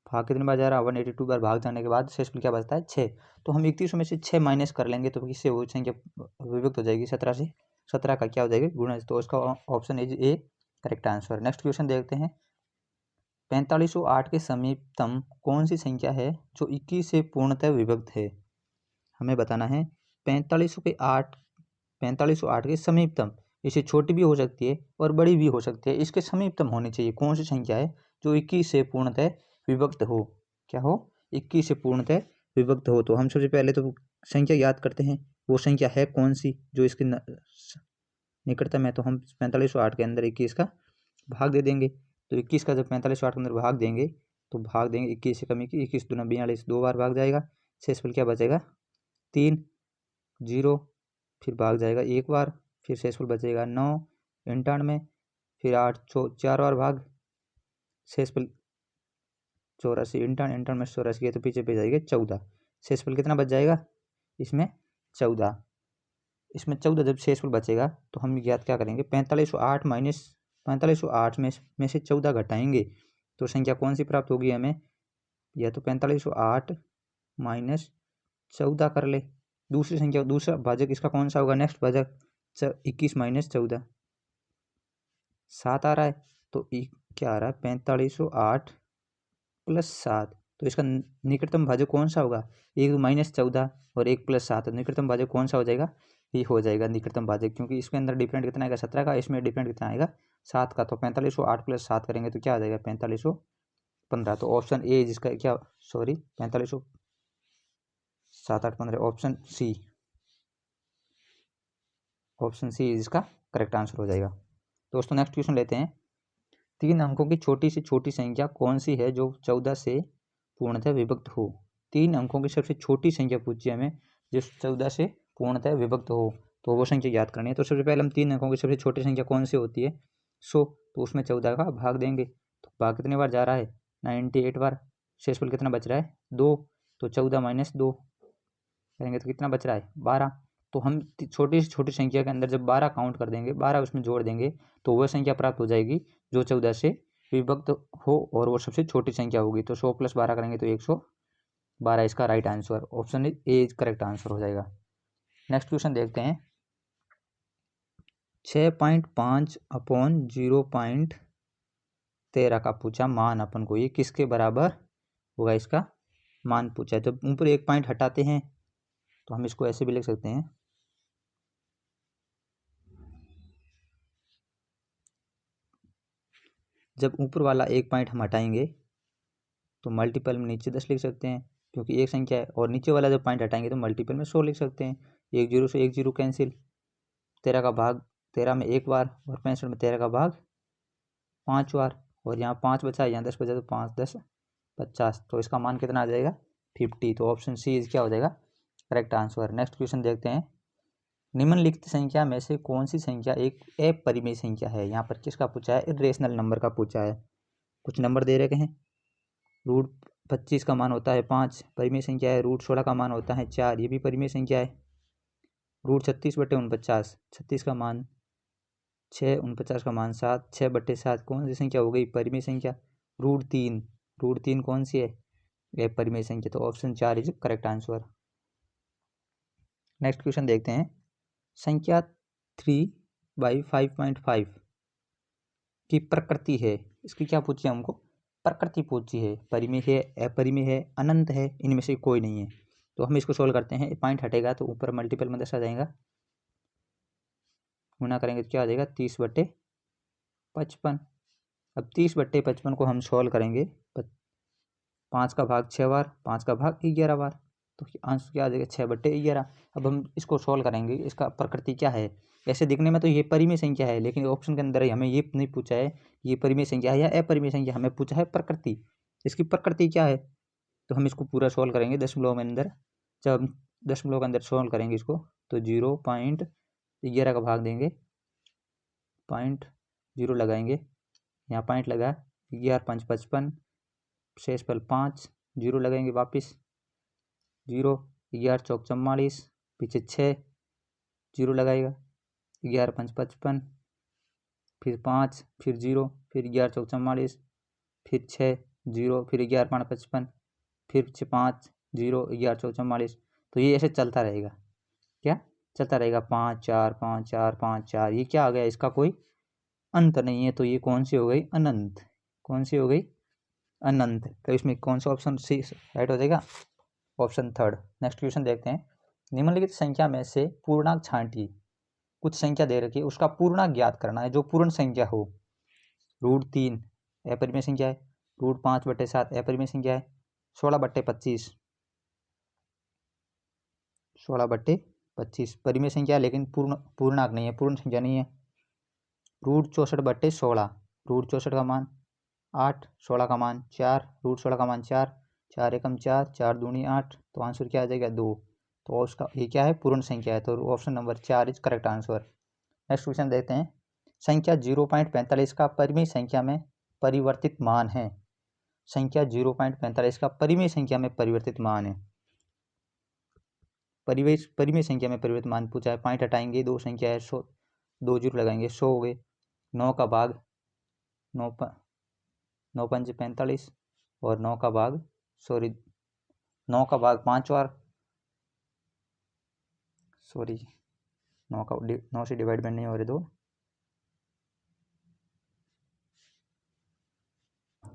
भाग कितने बार जा रहा है, 182 बार भाग जाने के बाद शेषफल क्या बचता है, 6। तो हम 3100 में से 6 माइनस कर लेंगे तो किससे वो संख्या विभक्त हो जाएगी, 17 से। 17 का क्या हो जाएगा, गुणज। तो इसका option is A correct answer. Next question देखते हैं। 4508 के समीपतम कौन सी संख्या है जो 21 से पूर्णतः विभक्त है। हमें बताना है 4508 के समीपतम, इसे छोटी भी हो सकती है और बड़ी भी हो सकती है, इसके समीपतम होनी चाहिए। कौन सी संख्या है जो 21 से पूर्णतः विभक्त हो, क्या हो, 21 से पूर्णतः विभक्त हो। तो हम सबसे पहले तो संख्या याद करते हैं, वो संख्या है कौन सी जो इसके निकटतम है। तो हम 4508 के अंदर 21 का भाग दे देंगे। तो 21 का जब 4508 के अंदर भाग देंगे तो भाग देंगे 21 से कमी की, 21 दूना 42, 2 बार भाग जाएगा। शेषफल क्या बचेगा, 3 0, फिर भाग जाएगा 1 बार, फिर शेषफल बचेगा 9 98, फिर 8 4 बार भाग, शेषफल 84, इंटन में 84 है तो पीछे पे जाएगा 14। शेषफल कितना बच जाएगा इसमें, 14। इसमें 14 जब शेषफल बचेगा तो हम ज्ञात क्या करेंगे, 4508 माइनस 4508 में से 14 घटाएंगे तो संख्या कौन सी प्राप्त होगी हमें, या तो 4508 माइनस 14 कर ले। दूसरी संख्या, दूसरा भाजक इसका कौन सा होगा, नेक्स्ट भाजक 21 माइनस 14, 7 आ रहा है। तो क्या आ रहा है, 4508 प्लस 7। तो इसका निकटतम भाजक कौन सा होगा, 1 माइनस 14 और 1 प्लस 7, निकटतम भाजक कौन सा हो जाएगा, ये हो जाएगा निकटतम भाजक, क्योंकि इसके अंदर डिफरेंट कितना आएगा 17 का, इसमें डिफरेंट कितना आएगा 7 का। तो 4508 प्लस 7 करेंगे तो क्या आ जाएगा, 4515। तो ऑप्शन ए जिसका क्या, सॉरी 4500 7 8 15, ऑप्शन सी इसका करेक्ट आंसर हो जाएगा। दोस्तों नेक्स्ट क्वेश्चन लेते हैं। 3 अंकों की छोटी से छोटी संख्या कौन सी है जो 14 से पूर्णतः विभक्त हो। 3 अंकों की सबसे छोटी संख्या पूछी हमें जो 14 से पूर्णतः विभक्त हो, तो वो संख्या याद करनी है। तो सबसे पहले हम 3 अंकों की सबसे छोटी संख्या कौन सी होती है, 100, तो उसमें 14 का भाग देंगे। तो भाग कितने बार जा रहा है, 98 बार। शेषफल कितना बच रहा है, 2। तो 14 माइनस 2 करेंगे तो कितना बच रहा है, 12। तो हम छोटी से छोटी संख्या के अंदर जब 12 काउंट कर देंगे, 12 उसमें जोड़ देंगे तो वह संख्या प्राप्त हो जाएगी जो 14 से विभक्त हो और वो सबसे छोटी संख्या होगी। तो 100 प्लस 12 करेंगे तो 112 इसका right answer, option A correct answer हो जाएगा। नेक्स्ट क्वेश्चन देखते हैं। 6.5/0.13 का पूछा मान अपन को, ये किसके बराबर होगा, इसका मान पूछा है। जब ऊपर एक पॉइंट हटाते हैं तो हम इसको ऐसे भी लिख सकते हैं, जब ऊपर वाला एक पॉइंट हम हटाएंगे तो मल्टीपल में नीचे 10 लिख सकते हैं क्योंकि एक संख्या है, और नीचे वाला जब पॉइंट हटाएंगे तो मल्टीपल में 100 लिख सकते हैं। 1 0 से 1 0 कैंसिल, 13 का भाग 13 में एक बार, और 65 में 13 का भाग 5 बार, और यहाँ 5 बचा है, यहाँ 10 बचा, तो 5 10 50। तो इसका मान कितना आ जाएगा 50। तो ऑप्शन सी इज क्या हो जाएगा करेक्ट आंसर। नेक्स्ट क्वेश्चन देखते हैं, निम्नलिखित संख्या में से कौन सी संख्या एक अपरिमेय संख्या है। यहाँ पर किसका पूछा है, इरेशनल नंबर का पूछा है। कुछ नंबर दे रखे हैं, रूट 25 का मान होता है 5, परिमेय संख्या है। रूट 16 का मान होता है 4, ये भी परिमेय संख्या है। रूट 36/49, 36 का मान 6, 49 का मान 7, 6/7 कौन सी संख्या हो गई परिमेय संख्या। रूट 3 कौन सी है परिमेय संख्या। तो option 4 is correct answer. Next question देखते हैं, संख्या 3/5.5 की प्रकृति है। इसकी क्या पूछी है हमको, प्रकृति पूछी है। परिमेय है, अपरिमेय है, अनंत है, इनमें से कोई नहीं है। तो हम इसको सोल्व करते हैं। पॉइंट हटेगा तो ऊपर मल्टीपल में 10 आ जाएगा, गुना करेंगे तो क्या आ जाएगा 30/55। अब 30/55 को हम सोल्व करेंगे, 5 का भाग 6 बार, 5 का भाग 11 बार, तो आंसर क्या आ जाएगा 6/11। अब हम इसको सोल्व करेंगे, इसका प्रकृति क्या है। ऐसे दिखने में तो ये परिमेय संख्या है, लेकिन ऑप्शन के अंदर ही हमें ये नहीं पूछा है ये परिमेय संख्या है या अपरिमेय संख्या, हमें पूछा है प्रकृति। इसकी प्रकृति क्या है, तो हम इसको पूरा सोल्व करेंगे दशमलव में अंदर। जब हम दशमलव के अंदर सोल्व करेंगे इसको, तो 0.11 का भाग देंगे, 0.0 लगाएंगे, यहाँ पॉइंट लगा, 11 5 55, शेष पर 5, 0 लगाएंगे वापिस, 0, 11 चौक 44, पीछे 6, 0 लगाएगा, 11 5 55, फिर 5, फिर 0, फिर 11 चौक 44, फिर 6, 0, फिर 11 5 55, फिर 5, 0, 11 चौक 44। तो ये ऐसे चलता रहेगा, क्या चलता रहेगा, 5 4 5 4 5 4। ये क्या आ गया, इसका कोई अंत नहीं है। तो ये कौन सी हो गई, अनंत। कौन सी हो गई, अनंत। तो इसमें कौन सा ऑप्शन सी राइट हो जाएगा, ऑप्शन 3। नेक्स्ट क्वेश्चन देखते हैं, निम्नलिखित संख्या में से पूर्णांक छांटिए। कुछ संख्या दे रखी है, उसका पूर्णांक ज्ञात करना है जो पूर्ण संख्या हो। रूट 3 अपरिमेय संख्या है, रूट 5/7 अपरिमेय संख्या है, 16/25 परिमेय संख्या है, लेकिन पूर्णांक नहीं है, पूर्ण संख्या नहीं है। रूट 64/16, रूट 64 का मान 8, 16 का मान 4, रूट 16 का मान 4, 4 एकम 4, 4 दूनी 8। तो आंसर क्या आ जाएगा 2। तो उसका ये क्या है, पूर्ण संख्या है। तो option number 4 is correct answer. Next question देखते हैं, संख्या 0.45 का परिमेय संख्या में परिवर्तित मान है। संख्या 0.45 का परिमेय संख्या में परिवर्तित मान है। परिमेय संख्या में परिवर्तित मान पूछा है। पॉइंट हटाएंगे, 2 संख्या है, 100, 2 0 लगाएंगे, 100 हो गए। 9 का भाग 9 5 45, और 9 का भाग 5 बार, 9 से डिवाइड नहीं हो रहे 2।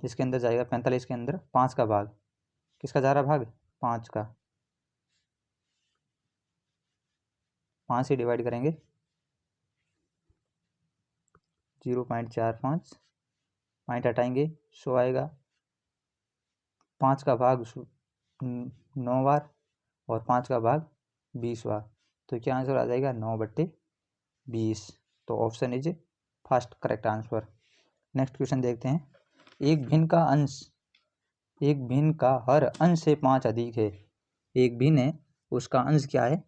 इसके अंदर जाएगा 45 के अंदर 5 का भाग, किसका जा रहा भाग 5 का, 5 से डिवाइड करेंगे 0.45, पॉइंट हटाएंगे 100 आएगा। 5 का भाग 9 बार, और 5 का भाग 20 बार। तो क्या आंसर आ जाएगा 9/20। तो option is first correct answer. Next question देखते हैं, एक भिन्न का हर अंश से 5 अधिक है। एक भिन्न है, उसका अंश क्या है,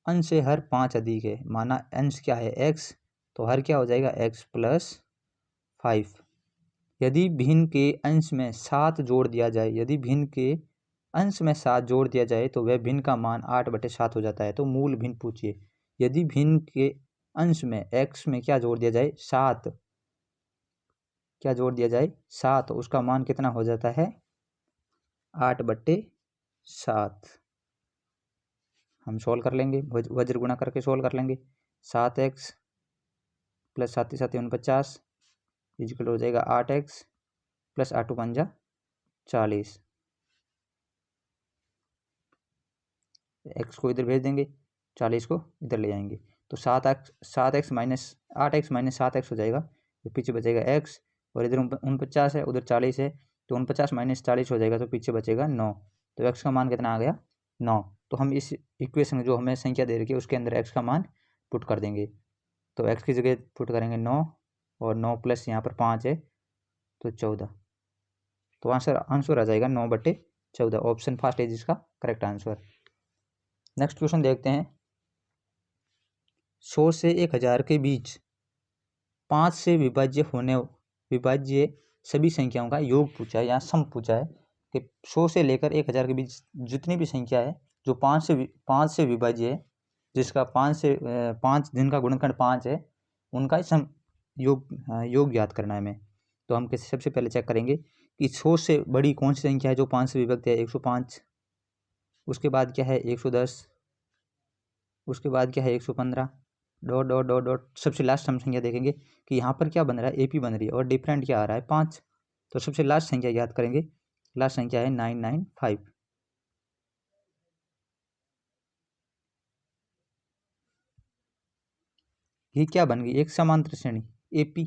अंश से हर 5 अधिक है। माना अंश क्या है x, तो हर क्या हो जाएगा x + 5। यदि भिन्न के अंश में 7 जोड़ दिया जाए, यदि भिन्न के अंश में 7 जोड़ दिया जाए तो वह भिन्न का मान 8/7 हो जाता है। तो मूल भिन्न पूछिए। यदि भिन्न के अंश में x में क्या जोड़ दिया जाए 7, क्या जोड़ दिया जाए 7, उसका मान कितना हो जाता है 8/7। हम सोल्व कर लेंगे, वज्र गुणा करके सोल्व कर लेंगे। 7x + 7 × 7 = 49 इक्वल हो जाएगा 8x + 8 × 5 = 40। x को इधर भेज देंगे, 40 को इधर ले जाएंगे, तो 8x - 7x हो जाएगा। तो पीछे बचेगा x, और इधर 49 है, उधर 40 है, तो 49 माइनस 40 हो जाएगा, तो पीछे बचेगा 9। तो एक्स का मान कितना आ गया 9। तो हम इस इक्वेशन में जो हमें संख्या दे रखी है उसके अंदर एक्स का मान पुट कर देंगे। तो एक्स की जगह पुट करेंगे 9 और 9 प्लस यहाँ पर 5 है तो 14। तो आंसर आ जाएगा 9/14। ऑप्शन फर्स्ट है जिसका करेक्ट आंसर। नेक्स्ट क्वेश्चन देखते हैं। 100 से 1000 के बीच 5 से विभाज्य सभी संख्याओं का योग पूछा है, यहाँ सम पूछा है कि 100 से लेकर 1000 के बीच जितनी भी संख्या है जो 5 से विभाज्य है, जिसका 5 जिनका गुणनखंड 5 है, उनका सम योग ज्ञात करना है हमें। तो हम कैसे, सबसे पहले चेक करेंगे कि 100 से बड़ी कौन सी संख्या है जो 5 से विभक्त है, 105। उसके बाद क्या है 110। उसके बाद क्या है 115। डॉट डॉट डॉट डॉट सबसे लास्ट हम संख्या देखेंगे कि यहाँ पर क्या बन रहा है, एपी बन रही है और डिफरेंट क्या आ रहा है 5। तो सबसे लास्ट संख्या याद करेंगे, लास्ट संख्या है 995। ये क्या बन गई, एक समांतर श्रेणी एपी।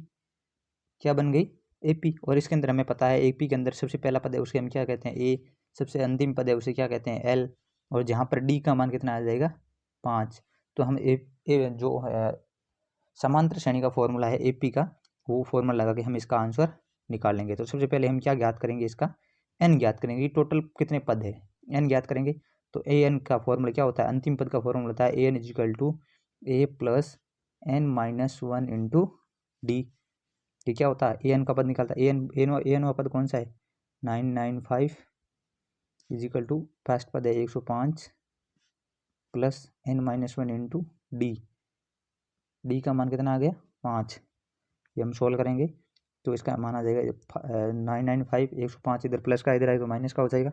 क्या बन गई एपी। और इसके अंदर हमें पता है एपी के अंदर सबसे पहला पद है उसे हम क्या कहते हैं ए, सबसे अंतिम पद है उसे क्या कहते हैं एल, और जहाँ पर डी का मान कितना आ जाएगा 5। तो हम जो है समांतर श्रेणी का फॉर्मूला है एपी का, वो फॉर्मूला लगा के हम इसका आंसर निकाल लेंगे। तो सबसे पहले हम क्या ज्ञात करेंगे, इसका एन ज्ञात करेंगे, टोटल कितने पद है एन ज्ञात करेंगे। तो ए एन का फॉर्मूला क्या होता है, अंतिम पद का फॉर्मूला होता है A N equal to A plus N minus 1 into D. ये क्या होता है ए एन का पद निकालता है, ए एन का पद कौन सा है 995 इजिकल टू फर्स्ट पद है 105 plus N minus 1 into D. D का मान कितना आ गया 5। ये हम सोल्व करेंगे तो इसका मान आ जाएगा 995, 105 इधर प्लस का इधर आएगा तो माइनस का हो जाएगा,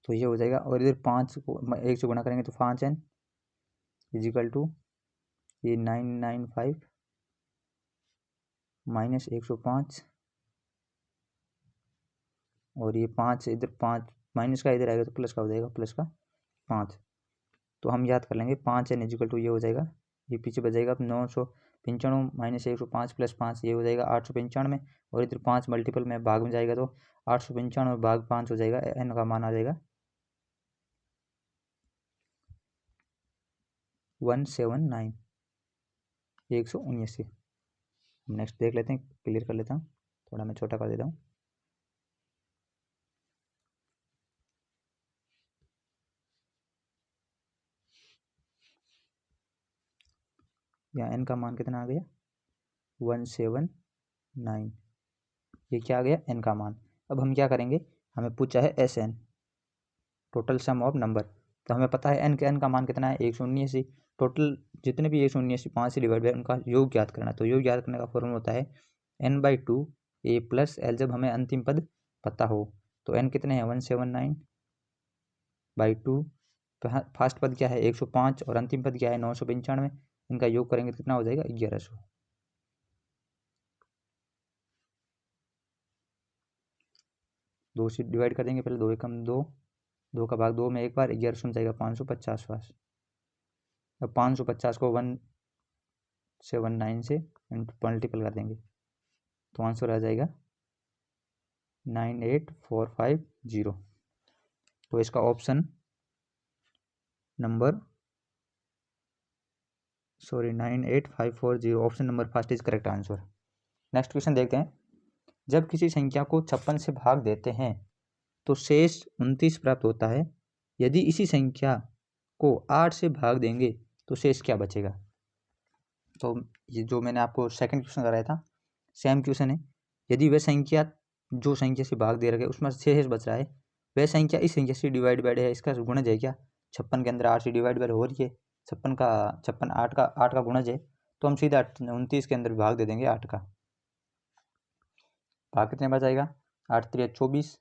तो ये हो जाएगा। और इधर 5 को 1 से गुणा करेंगे तो 5n इजिकल टू ये 995 माइनस 105 और ये 5 इधर 5 माइनस का इधर आएगा तो प्लस का हो जाएगा, प्लस का 5। तो हम याद कर लेंगे 5n इजिकल टू ये हो जाएगा, ये पीछे बच जाएगा 995 माइनस 105 प्लस 5 ये हो जाएगा 895। और इधर 5 मल्टीपल में भाग में जाएगा तो 895 भाग 5 हो जाएगा, एन का मान आ जाएगा 179 179। नेक्स्ट देख लेते हैं, क्लियर कर लेता हूँ, थोड़ा मैं छोटा कर देता हूँ। यहाँ एन का मान कितना आ गया 179। ये क्या आ गया एन का मान। अब हम क्या करेंगे, हमें पूछा है S N total sum of number, तो हमें पता है एन का मान कितना है 179। टोटल जितने भी 179 5 से डिवाइड है उनका योग ज्ञात करना। तो योग ज्ञात करने का फॉर्मूला होता है n/2 a प्लस एल, जब हमें अंतिम पद पता हो। तो n कितने हैं 179/2, फर्स्ट पद क्या है 105 और अंतिम पद क्या है 995। इनका योग करेंगे तो कितना हो जाएगा 1100। दो से डिवाइड कर देंगे पहले, 2 एकम 2, 2 का भाग 2 में एक बार, 1100 में जाएगा 550 पास। अब 550 को 179 से मल्टीपल कर देंगे तो आंसर आ जाएगा 98450। तो इसका option number 98540 option number first is correct answer. Next question देखते हैं। जब किसी संख्या को 56 से भाग देते हैं तो शेष 29 प्राप्त होता है। यदि इसी संख्या को 8 से भाग देंगे तो शेष क्या बचेगा। तो ये जो मैंने आपको सेकंड क्वेश्चन कराया था सेम क्वेश्चन है। यदि वह संख्या जो संख्या से भाग दे रखे उसमें शेष बच रहा है, वह संख्या इस संख्या से डिवाइड बाय है, इसका गुणज है क्या। 56 के अंदर 8 से डिवाइड बाय हो रही है, 56 8 का गुणज है, तो हम सीधा 29 के अंदर भाग दे देंगे 8 का। भाग कितने बचाएगा 8 3 24,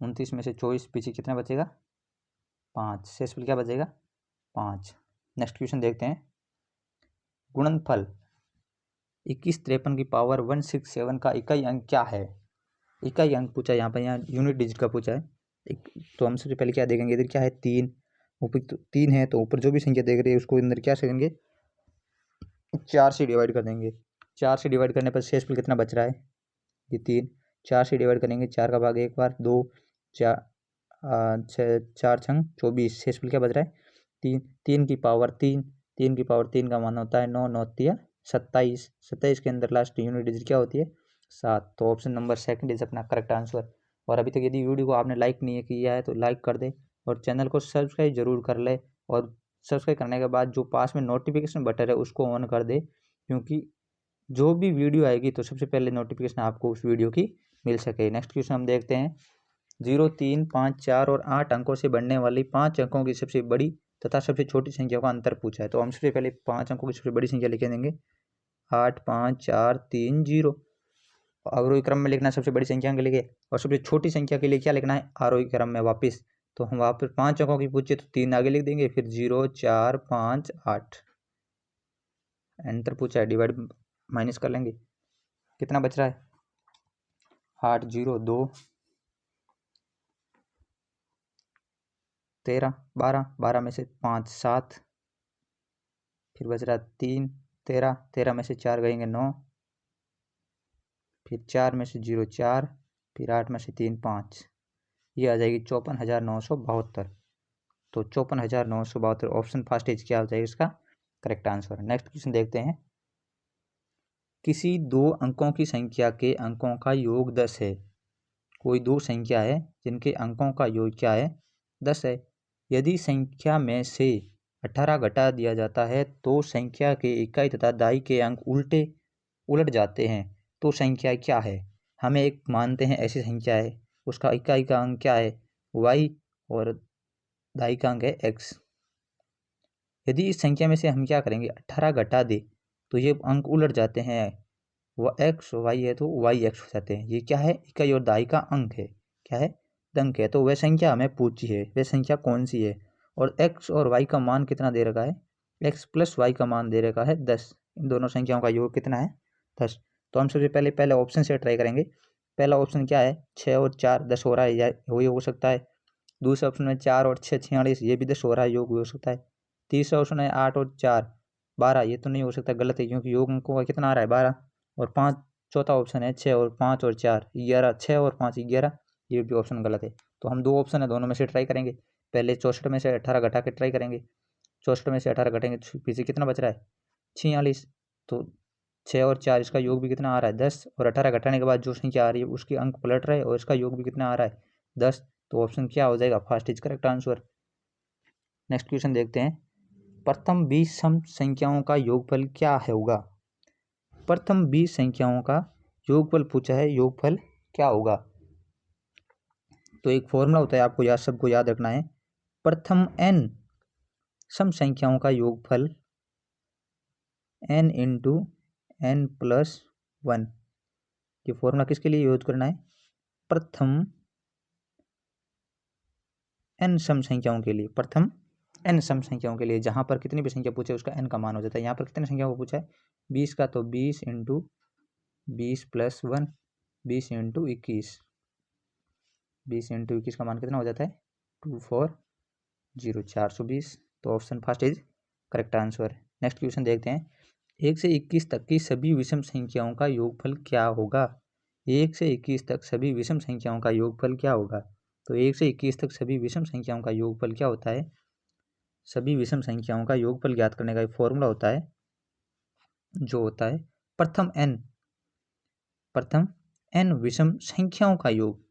29 में से 24 पीछे कितना बचेगा 5, शेषफल क्या बचेगा 5। नेक्स्ट क्वेश्चन देखते हैं। गुणनफल 2153 की पावर 167 का इकाई अंक क्या है। इकाई अंक पूछा है यहाँ पर, यहाँ यूनिट डिजिट का पूछा है। तो हम सबसे पहले क्या देखेंगे, इधर क्या है 3, ऊपर तो 3 है तो ऊपर जो भी संख्या देख रही है उसको अंदर क्या करेंगे 4 से डिवाइड कर देंगे। 4 से डिवाइड करने पर शेषफल कितना बच रहा है, ये 3। 4 से डिवाइड करेंगे, 4 का भाग एक बार, 2 4 6 4 छंग 24, शेषफल क्या बच रहा है 3। 3 की पावर 3, 3 की पावर 3 का मान होता है 9, 9 तिया 27, 27 के अंदर लास्ट यूनिट डिजिट क्या होती है 7। तो ऑप्शन नंबर सेकंड इज अपना करेक्ट आंसर। और अभी तक यदि वीडियो को आपने लाइक नहीं किया है तो लाइक कर दे और चैनल को सब्सक्राइब जरूर कर ले, और सब्सक्राइब करने के बाद जो पास में नोटिफिकेशन बटन है उसको ऑन कर दे, क्योंकि जो भी वीडियो आएगी तो सबसे पहले नोटिफिकेशन आपको उस वीडियो की मिल सके। नेक्स्ट क्वेश्चन हम देखते हैं। 0, 3, 5, 4 और 8 अंकों से बढ़ने वाली 5 अंकों की सबसे बड़ी तथा सबसे छोटी संख्या का अंतर पूछा है। तो हम सबसे पहले 5 अंकों की सबसे बड़ी संख्या लिखे देंगे 8, 5, 4, 3, 0। आरोही क्रम में लिखना है सबसे बड़ी संख्या के लिए, और सबसे छोटी संख्या के लिए क्या लिखना है आरोही क्रम में वापस। तो हम वहाँ पर 5 अंकों की पूछे तो 3 आगे लिख देंगे, फिर 0, 4, 5, 8 एंटर पूछा है, डिवाइड माइनस कर लेंगे, कितना बच रहा है 8, 0, 2 13, 12, 12 में से 5 7, फिर बच रहा 3 13, 13 में से 4 गएंगे 9, फिर 4 में से 0 4, फिर 8 में से 3 5, ये आ जाएगी 54,972। तो 54,972 ऑप्शन फर्स्ट इज क्या हो जाएगा इसका करेक्ट आंसर। नेक्स्ट क्वेश्चन देखते हैं। किसी 2 अंकों की संख्या के अंकों का योग 10 है। कोई 2 संख्या है जिनके अंकों का योग क्या है 10 है। यदि संख्या में से 18 घटा दिया जाता है तो संख्या के इकाई तथा दाई के अंक उलट जाते हैं, तो संख्या क्या है। हमें एक मानते हैं ऐसी संख्या है, उसका इकाई का अंक क्या है y और दाई का अंक है x। यदि इस संख्या में से हम क्या करेंगे 18 घटा दे तो ये अंक उलट जाते हैं, वह x y है तो y x हो जाते हैं। ये क्या है इकाई और दाई का अंक है, क्या है अंक है। तो वह संख्या हमें पूछी है, वह संख्या कौन सी है, और x और y का मान कितना दे रखा है x प्लस y का मान दे रखा है 10। इन दोनों संख्याओं का योग कितना है 10। तो हम सबसे पहले ऑप्शन से ट्राई करेंगे। पहला ऑप्शन क्या है 6 और 4 10 हो रहा है, या वही हो सकता है। दूसरे ऑप्शन में 4 और 6 46, ये भी 10 हो रहा है, योग हो सकता है। तीसरा ऑप्शन है 8 और 4 12, ये तो नहीं हो सकता, गलत है, क्योंकि योग अंकों का कितना आ रहा है 12। और 5 चौथा ऑप्शन है 6 और 5 और 4 11, 6 और 5 11, ये भी ऑप्शन गलत है। तो हम 2 ऑप्शन है दोनों में से ट्राई करेंगे। पहले 64 में से 18 घटा के ट्राई करेंगे। 64 में से 18 घटेंगे तो पीछे कितना बच रहा है 46। तो 6 और 4 इसका योग भी कितना आ रहा है 10, और 18 घटाने के बाद जो संख्या आ रही है उसके अंक पलट रहे हैं और इसका योग भी कितना आ रहा है 10। तो ऑप्शन क्या हो जाएगा first is correct answer. Next question देखते हैं। प्रथम 20 सम संख्याओं का योगफल क्या होगा। प्रथम 20 संख्याओं का योगफल पूछा है, योगफल क्या होगा। तो एक फॉर्मूला होता है, आपको सबको याद रखना है। प्रथम n सम संख्याओं का योगफल n इंटू n प्लस 1। ये फॉर्मूला किसके लिए यूज करना है प्रथम n सम संख्याओं के लिए। प्रथम n सम संख्याओं के लिए, जहां पर कितनी भी संख्या पूछे उसका n का मान हो जाता है। यहाँ पर कितनी संख्याओं को पूछा है 20 का, तो 20 इंटू 20 प्लस 1, 20 इंटू 21, 20 इंटू 21 का मान कितना हो जाता है 2404, 420। तो option first is correct answer. Next question देखते हैं। 1 से 21 तक की सभी विषम संख्याओं का योगफल क्या होगा। 1 से 21 तक सभी विषम संख्याओं का योगफल क्या होगा। तो 1 से 21 तक सभी विषम संख्याओं का योगफल क्या होता है। सभी विषम संख्याओं का योगफल ज्ञात करने का एक फॉर्मूला होता है, जो होता है प्रथम n विषम संख्याओं का योग।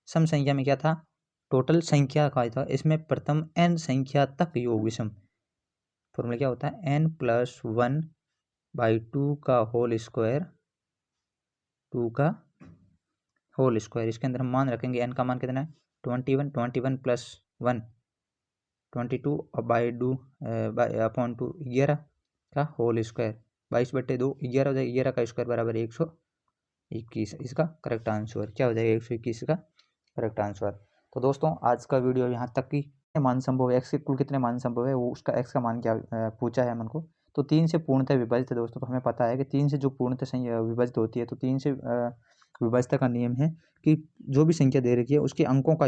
सम संख्या में क्या था टोटल संख्या का था, इसमें प्रथम n संख्या तक योग विषम। फॉर्मूला क्या होता है n प्लस 1/2 का होल स्क्वायर, 2 का होल स्क्वायर। इसके अंदर हम मान रखेंगे n का मान कितना है 21, 21 प्लस 1 22/2 अपॉन 2 11 का होल स्क्वायर, 22/2 11 हो जाएगा, 11 का स्क्वायर बराबर 121। इसका करेक्ट आंसर क्या हो जाएगा 121 का करेक्ट आंसर। तो दोस्तों आज का वीडियो यहाँ तक की। मान संभव है, एक्स के कुल कितने मान संभव है, वो उसका एक्स का मान क्या पूछा है मन को। तो 3 से पूर्णतः विभाजित है दोस्तों। तो हमें पता है कि 3 से जो पूर्णतः विभाजित होती है, तो 3 से विभाजित का नियम है कि जो भी संख्या दे रखी है उसके अंकों का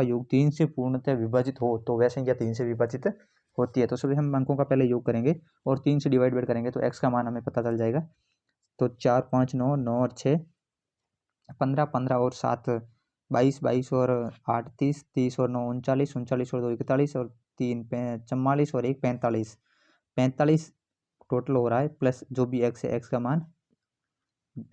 योग 3 से पूर्णतः विभाजित हो तो वह संख्या 3 से विभाजित होती है। तो सभी हम अंकों का पहले योग करेंगे और 3 से डिवाइड करेंगे तो एक्स का मान हमें पता चल जाएगा तो 4 5 9 9 और 6 15 15 और 7 22 22 और 8 30 30 और 9 39 39 और 2 41 और 3 44 और 1 45 45 टोटल हो रहा है, प्लस जो भी एक्स है एक्स का मान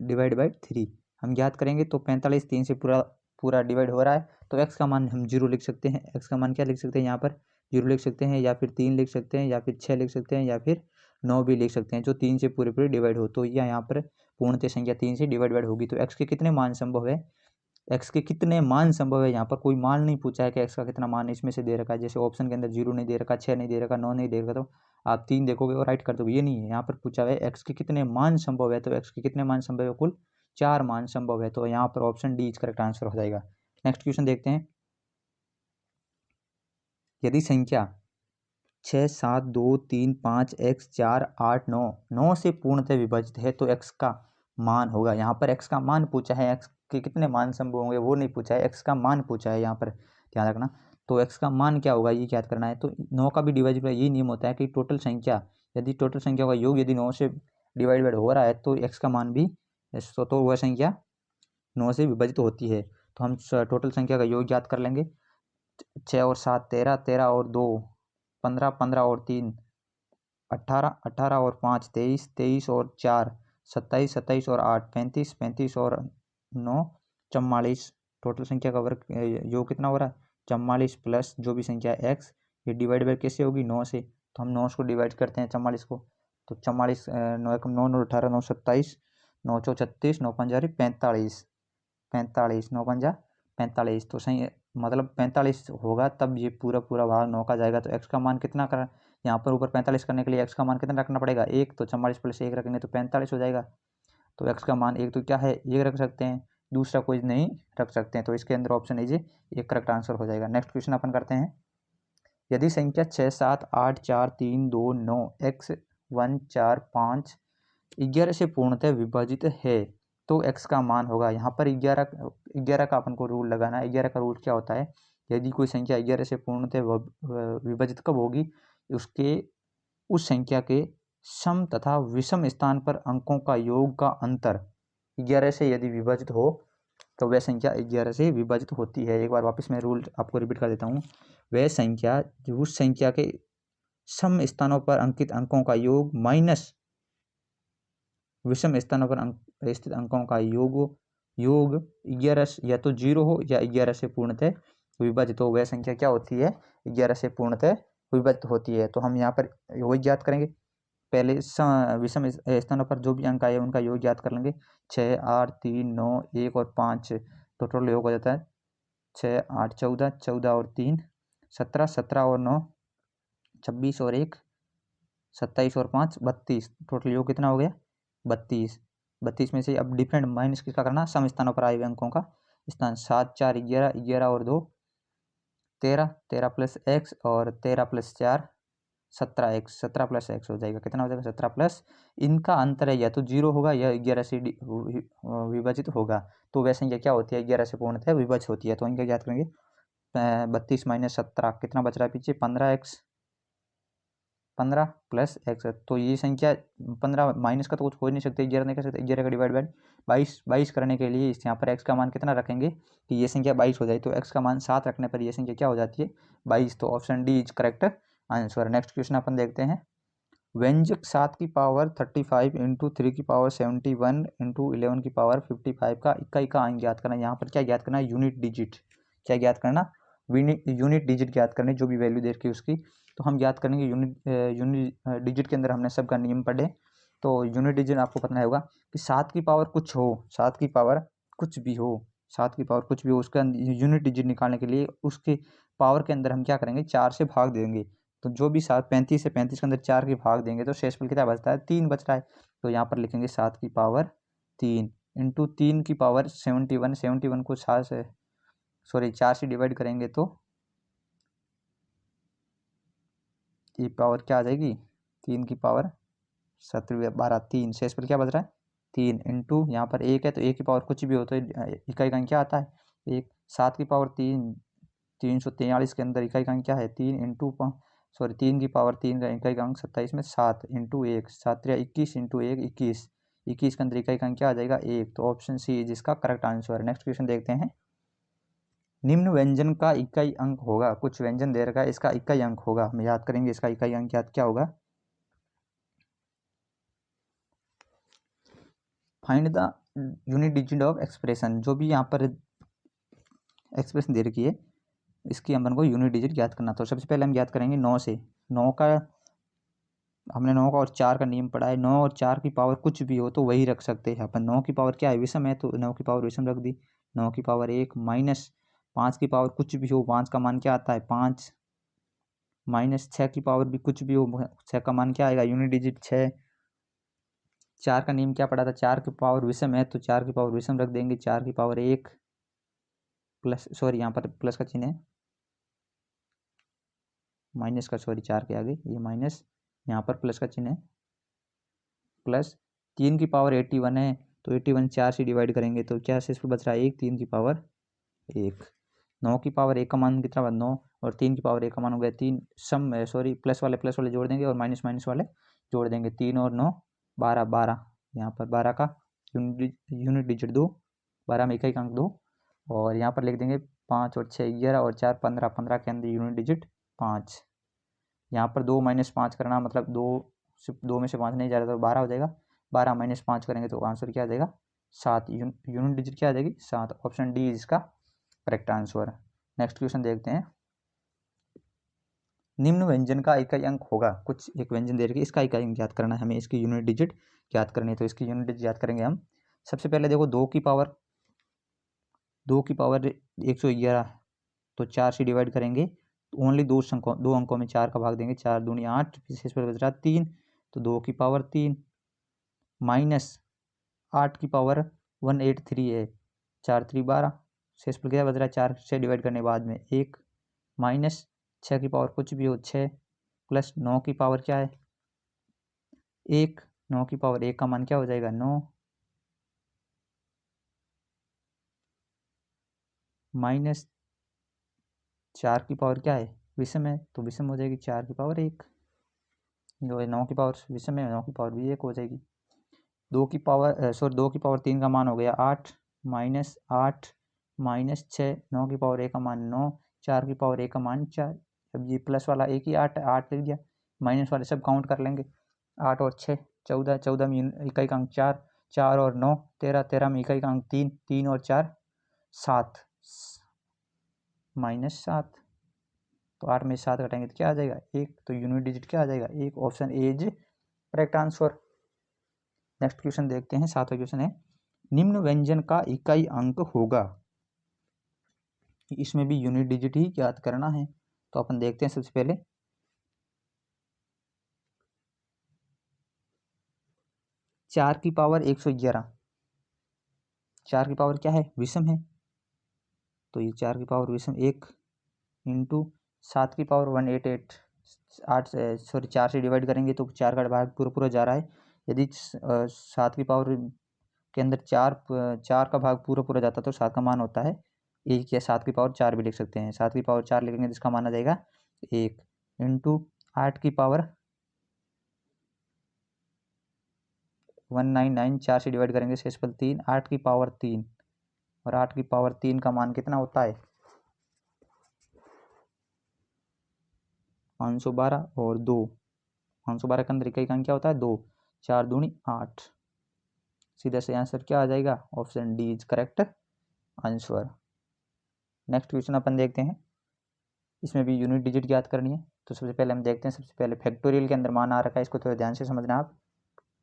डिवाइड बाई 3 हम ज्ञात करेंगे। तो 45 3 से पूरा पूरा डिवाइड हो रहा है, तो एक्स का मान हम 0 लिख सकते हैं। एक्स का मान क्या लिख सकते हैं यहाँ पर 0 लिख सकते हैं, या फिर 3 लिख सकते हैं, या फिर 6 लिख सकते हैं, या फिर 9 भी लिख सकते हैं, जो 3 से पूरे पूरे डिवाइड हो। तो यहाँ पर पूर्णतः संख्या 3 से डिवाइड होगी। तो एक्स के कितने मान संभव है, एक्स के कितने मान संभव है, यहाँ पर कोई मान नहीं पूछा है कि एक्स का कितना मान इसमें से दे रखा है। जैसे ऑप्शन के अंदर 0 नहीं दे रखा, 6 नहीं दे रखा, 9 नहीं दे रखा, तो आप 3 देखोगे और राइट कर दोगे। ये नहीं है, यहाँ पर पूछा है एक्स के कितने मान संभव है। तो एक्स के कितने मान संभव है, कुल 4 मान संभव है। तो यहाँ पर ऑप्शन डी करेक्ट आंसर हो जाएगा। नेक्स्ट क्वेश्चन देखते हैं। यदि संख्या 6 7 2 3 5 x 4 8 9 9 से पूर्णतः विभाजित है तो x का मान होगा। यहाँ पर x का मान पूछा है, x के कितने मान संभव होंगे वो नहीं पूछा है, x का मान पूछा है, यहाँ पर ध्यान रखना। तो x का मान क्या होगा ये याद करना है। तो 9 का भी डिवाइड यही नियम होता है कि टोटल संख्या, यदि टोटल संख्या का योग यदि 9 से डिवाइड हो रहा है तो x का मान भी तो वह संख्या 9 से विभाजित होती है। तो हम टोटल संख्या का योग याद कर लेंगे। 6 और 7 13, 13 और 2 15, 15 और 3 18, 18 और 5 23, 23 और 4 27, 27 और 8 35, 35 और 9 44। टोटल संख्या का वर्ग योग कितना हो रहा है 44 प्लस जो भी संख्या है x, ये डिवाइड बाय कैसे होगी 9 से। तो हम 9 को डिवाइड करते हैं 44 को। तो 44 9 1 9 9 18 9 27 9 4 36 9 5 45 45 9 5 45। तो सही मतलब 45 होगा तब ये पूरा पूरा भाग 9 का जाएगा। तो x का मान कितना कर, यहाँ पर ऊपर 45 करने के लिए x का मान कितना रखना पड़ेगा 1, तो 44 प्लस 1 रखेंगे तो 45 हो जाएगा। तो x का मान 1 तो क्या है 1 रख सकते हैं, दूसरा कोई नहीं रख सकते हैं। तो इसके अंदर ऑप्शन ए एक करेक्ट आंसर हो जाएगा। नेक्स्ट क्वेश्चन अपन करते हैं। यदि संख्या 6 7 8 4 3 2 9 x 1 4 5 11 से पूर्णतः विभाजित है तो x का मान होगा। यहाँ पर 11 का अपन को रूल लगाना है। 11 का रूल क्या होता है, यदि कोई संख्या 11 से पूर्णतः विभाजित कब होगी, उसके उस संख्या के सम तथा विषम स्थान पर अंकों का योग का अंतर 11 से यदि विभाजित हो तो वह संख्या 11 से विभाजित होती है। एक बार वापस मैं रूल आपको रिपीट कर देता हूँ। वह संख्या उस संख्या के सम स्थानों पर अंकित अंकों का योग माइनस विषम स्थानों पर स्थित अंकों का योग 11 या तो 0 हो या 11 से पूर्णतः विभाजित हो, वह संख्या क्या होती है 11 से पूर्णतः विभाजित होती है। तो हम यहाँ पर वही ज्ञात करेंगे। पहले विषम स्थानों पर जो भी अंक आए उनका योग ज्ञात कर लेंगे। 6 8 3 9 1 और 5 तो टोटल योग हो जाता है 6 8 14 14 और 3 17 17 और 9 26 और 1 27 और 5 32। टोटल योग कितना हो गया 32। 32 में से अब डिफरेंट माइनस किसका करना, सम स्थानों पर आए हुए अंकों का स्थान। 7 4 11 11 और 2 13 13 प्लस एक्स और 13 प्लस 4 17 एक्स 17 प्लस एक्स हो जाएगा। कितना हो जाएगा 17 प्लस, इनका अंतर है या तो 0 होगा या 11 से विभाजित होगा। तो वह संख्या क्या होती है 11 से पूर्णतः विभाजित होती है। तो इनका याद करेंगे 32 माइनस 17 कितना बच रहा है पीछे 15 एक्स 15 प्लस एक्स। तो ये संख्या 15 माइनस का तो कुछ हो नहीं सकते, 11 नहीं कर सकते, 11 का डिवाइड बाई 22 करने के लिए इस यहाँ पर एक्स का मान कितना रखेंगे कि ये संख्या 22 हो जाए। तो एक्स का मान 7 रखने पर ये संख्या क्या हो जाती है 22। तो option D is correct answer. Next question अपन देखते हैं। व्यंजक 7 की पावर 35 इंटू 3 की पावर 71 इंटू 11 की पावर 55 का इकाई का अंक ज्ञात करना। यहाँ पर क्या ज्ञात करना है यूनिट डिजिट, क्या ज्ञात करना यूनिट डिजिट ज्ञात करनी, जो भी वैल्यू दे रखी है उसकी। तो हम ज्ञात करेंगे यूनिट डिजिट के अंदर हमने सबका नियम पढ़े। तो यूनिट डिजिट आपको पता होगा कि 7 की पावर कुछ हो, 7 की पावर कुछ भी हो, 7 की पावर कुछ भी हो, उसका यूनिट डिजिट निकालने के लिए उसके पावर के अंदर हम क्या करेंगे 4 से भाग देंगे। तो जो भी 35 से 35 के अंदर 4 के भाग देंगे तो शेषफल कितना बचता है 3 बच रहा है। तो यहाँ पर लिखेंगे 7 की पावर 3 इंटू 3 की पावर 71, 71 को 7 से 4 से डिवाइड करेंगे तो ये पावर क्या आ जाएगी 3 की पावर 17 12 3, शेष पर क्या बच रहा है 3 इंटू यहाँ पर 1 है तो 1 की पावर कुछ भी हो तो इकाई का अंक क्या आता है 1। 7 की पावर 3 343 के अंदर इकाई का अंक क्या है 3 इंटू 3 की पावर 3 का इकाई का अंक 27 में 7 इंटू 1 7 3 21 इंटू 1 21 21 के अंदर इकाई का अंक क्या आ जाएगा 1, तो ऑप्शन सी इज इसका करेक्ट आंसर। नेक्स्ट क्वेश्चन देखते हैं। निम्न व्यंजन का इकाई अंक होगा, कुछ व्यंजन दे रखा है, इसका इकाई अंक होगा, हम याद करेंगे इसका इकाई अंक क्या होगा। Find the unit digit of expression, जो भी यहाँ पर एक्सप्रेशन दे रखी है इसकी अपन को यूनिट डिजिट ज्ञात करना। तो सबसे पहले हम ज्ञात करेंगे 9 से। 9 का हमने 9 का और 4 का नियम पढ़ा है, 9 और 4 की पावर कुछ भी हो तो वही रख सकते हैं अपन। 9 की पावर क्या है, विषम है, तो 9 की पावर विषम रख दी। 9 की पावर 1 माइनस 5 की पावर कुछ भी हो, 5 का मान क्या आता है 5, माइनस 6 की पावर भी कुछ भी हो, 6 का मान क्या आएगा यूनिट डिजिट 6। 4 का नियम क्या पढ़ा था, 4 की पावर विषम है तो 4 की पावर विषम रख देंगे। 4 की पावर 1 प्लस, सॉरी यहाँ पर प्लस का चिन्ह है, माइनस का, सॉरी 4 के आगे ये माइनस, यहाँ पर प्लस का चिन्ह है, प्लस 3 की पावर 81 है तो 81 4 से डिवाइड करेंगे तो क्या शेष बच रहा है 1, 3 की पावर 1। 9 की पावर 1 का मान कितना बना 9, और 3 की पावर 1 का मान हो गया 3। सम सॉरी प्लस वाले जोड़ देंगे और माइनस माइनस वाले जोड़ देंगे। 3 और 9 12, 12 यहाँ पर 12 का यूनिट डिजिट 2, 12 में इकाई का अंक 2, और यहाँ पर लिख देंगे 5 और 6 11 और 4 15, 15 के अंदर यूनिट डिजिट 5। यहाँ पर 2 माइनस 5 करना मतलब 2 में से 5 नहीं जा रहा तो 12 हो जाएगा। 12 माइनस 5 करेंगे तो आंसर क्या आ जाएगा 7, यूनिट डिजिट क्या आ जाएगी 7। ऑप्शन डी इसका करेक्ट आंसर। नेक्स्ट क्वेश्चन देखते हैं। निम्न व्यंजन का इकाई अंक होगा, कुछ एक व्यंजन दे रखी है, इसका इकाई अंक ज्ञात करना है हमें, इसकी यूनिट डिजिट ज्ञात करनी है। तो इसकी यूनिट डिजिट ज्ञात करेंगे हम। सबसे पहले देखो 2 की पावर 111, तो 4 से डिवाइड करेंगे तो ओनली 2 अंकों में 4 का भाग देंगे, 4 दूनी 8, विशेष पर बच रहा 3, तो 2 की पावर 3 माइनस 8 की पावर 183 है, 4 3 12, शेष पर क्या बच रहा है 4 से डिवाइड करने के बाद में 1, माइनस 6 की पावर कुछ भी हो 6, प्लस 9 की पावर क्या है 1, 9 की पावर 1 का मान क्या हो जाएगा 9, माइनस 4 की पावर क्या है विषम है तो विषम हो जाएगी 4 की पावर 1, जो है 9 की पावर विषम है 9 की पावर भी 1 हो जाएगी। 2 की पावर 3 का मान हो गया 8, माइनस 8 माइनस 6, 9 की पावर 1 का मान 9, 4 की पावर 1 का मान 4। अब ये प्लस वाला एक ही 8 लिख दिया, माइनस वाले सब काउंट कर लेंगे, 8 और 6 14, 14 में इकाई का अंक 4, 4 और 9 13, 13 में इकाई का अंक 3, 3 और 4 7, माइनस 7, तो 8 में 7 घटाएंगे तो क्या आ जाएगा 1, तो यूनिट डिजिट क्या आ जाएगा 1। Option A is correct answer. Next question देखते हैं, 7वां क्वेश्चन है। निम्न व्यंजन का इकाई अंक होगा, इसमें भी यूनिट डिजिट ही ज्ञात करना है। तो अपन देखते हैं सबसे पहले 4 की पावर 111, 4 की पावर क्या है विषम है तो ये 4 की पावर विषम 1 इंटू 7 की पावर 188, 4 से डिवाइड करेंगे तो 4 का भाग पूरा पूरा जा रहा है। यदि 7 की पावर के अंदर 4 का भाग पूरा पूरा जाता तो 7 का मान होता है 1, या 7 की पावर 4 भी लिख सकते हैं। 7 की पावर 4 लिखेंगे जिसका मान आ जाएगा 1 इंटू 8 की पावर 199, 4 से डिवाइड करेंगे शेषफल 3, 8 की पावर 3, और 8 की पावर 3 का मान कितना होता है 512, और 2 512 के अंदर इकाई का अंक क्या होता है 2, 4 दूनी 8, सीधा से आंसर क्या आ जाएगा option D is correct answer. Next question अपन देखते हैं, इसमें भी यूनिट डिजिट ज्ञात करनी है। तो सबसे पहले हम देखते हैं, सबसे पहले फैक्टोरियल के अंदर मान आ रखा है, इसको थोड़ा ध्यान से समझना आप।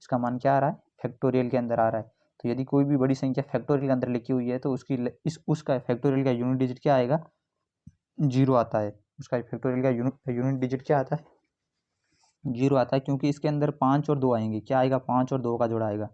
इसका मान क्या आ रहा है फैक्टोरियल के अंदर आ रहा है, तो यदि कोई भी बड़ी संख्या फैक्टोरियल के अंदर लिखी हुई है तो उसका फैक्टोरियल का यूनिट डिजिट क्या आएगा 0 आता है। उसका फैक्टोरियल का यूनिट डिजिट क्या आता है 0 आता है, क्योंकि इसके अंदर 5 और 2 आएंगे। क्या आएगा 5 और 2 का जोड़ा आएगा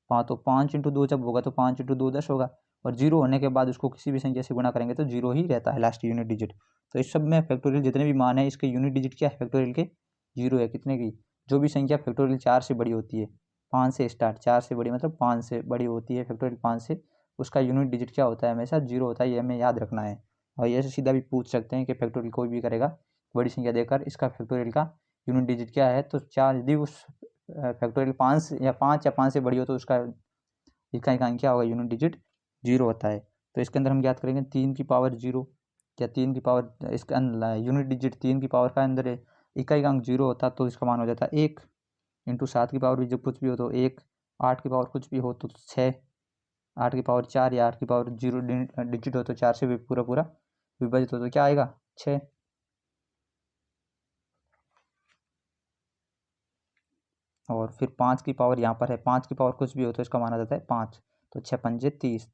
5, तो 5 इंटू 2 जब होगा तो 5 इंटू 2 10 होगा, और 0 होने के बाद उसको किसी भी संख्या से गुणा करेंगे तो 0 ही रहता है लास्ट यूनिट डिजिट। तो इस सब में फैक्टोरियल जितने भी मान है इसके यूनिट डिजिट क्या है फैक्टोरियल के 0 है। कितने की, जो भी संख्या फैक्टोरियल 4 से बड़ी होती है, 5 से स्टार्ट, 4 से बड़ी मतलब 5 से बड़ी होती है फैक्टोरियल 5 से, उसका यूनिट डिजिट क्या होता है हमेशा 0 होता है, ये हमें याद रखना है। और ये सीधा भी पूछ सकते हैं कि फैक्टोरियल कोई भी करेगा बड़ी संख्या देकर इसका फैक्टोरियल का यूनिट डिजिट क्या है, तो 4 यदि उस फैक्टोरियल 5 या 5 से बड़ी हो तो उसका इकाई क्या होगा, यूनिट डिजिट 0 होता है। तो इसके अंदर हम ज्ञात करेंगे 3 की पावर 0 या 3 की पावर, इसके अंदर यूनिट डिजिट 3 की पावर का अंदर इकाई अंक 0 होता तो इसका मान हो जाता है 1 इंटू 7 की पावर भी जब कुछ भी हो तो 1, 8 की पावर कुछ भी हो तो 6, 8 की पावर 4 या 8 की पावर 0 डिजिट हो तो 4 से भी पूरा पूरा विभाजित हो तो क्या आएगा 6। और फिर 5 की पावर यहाँ पर है, 5 की पावर कुछ भी हो तो इसका मान आ जाता है 5, तो 6 पंजे 30,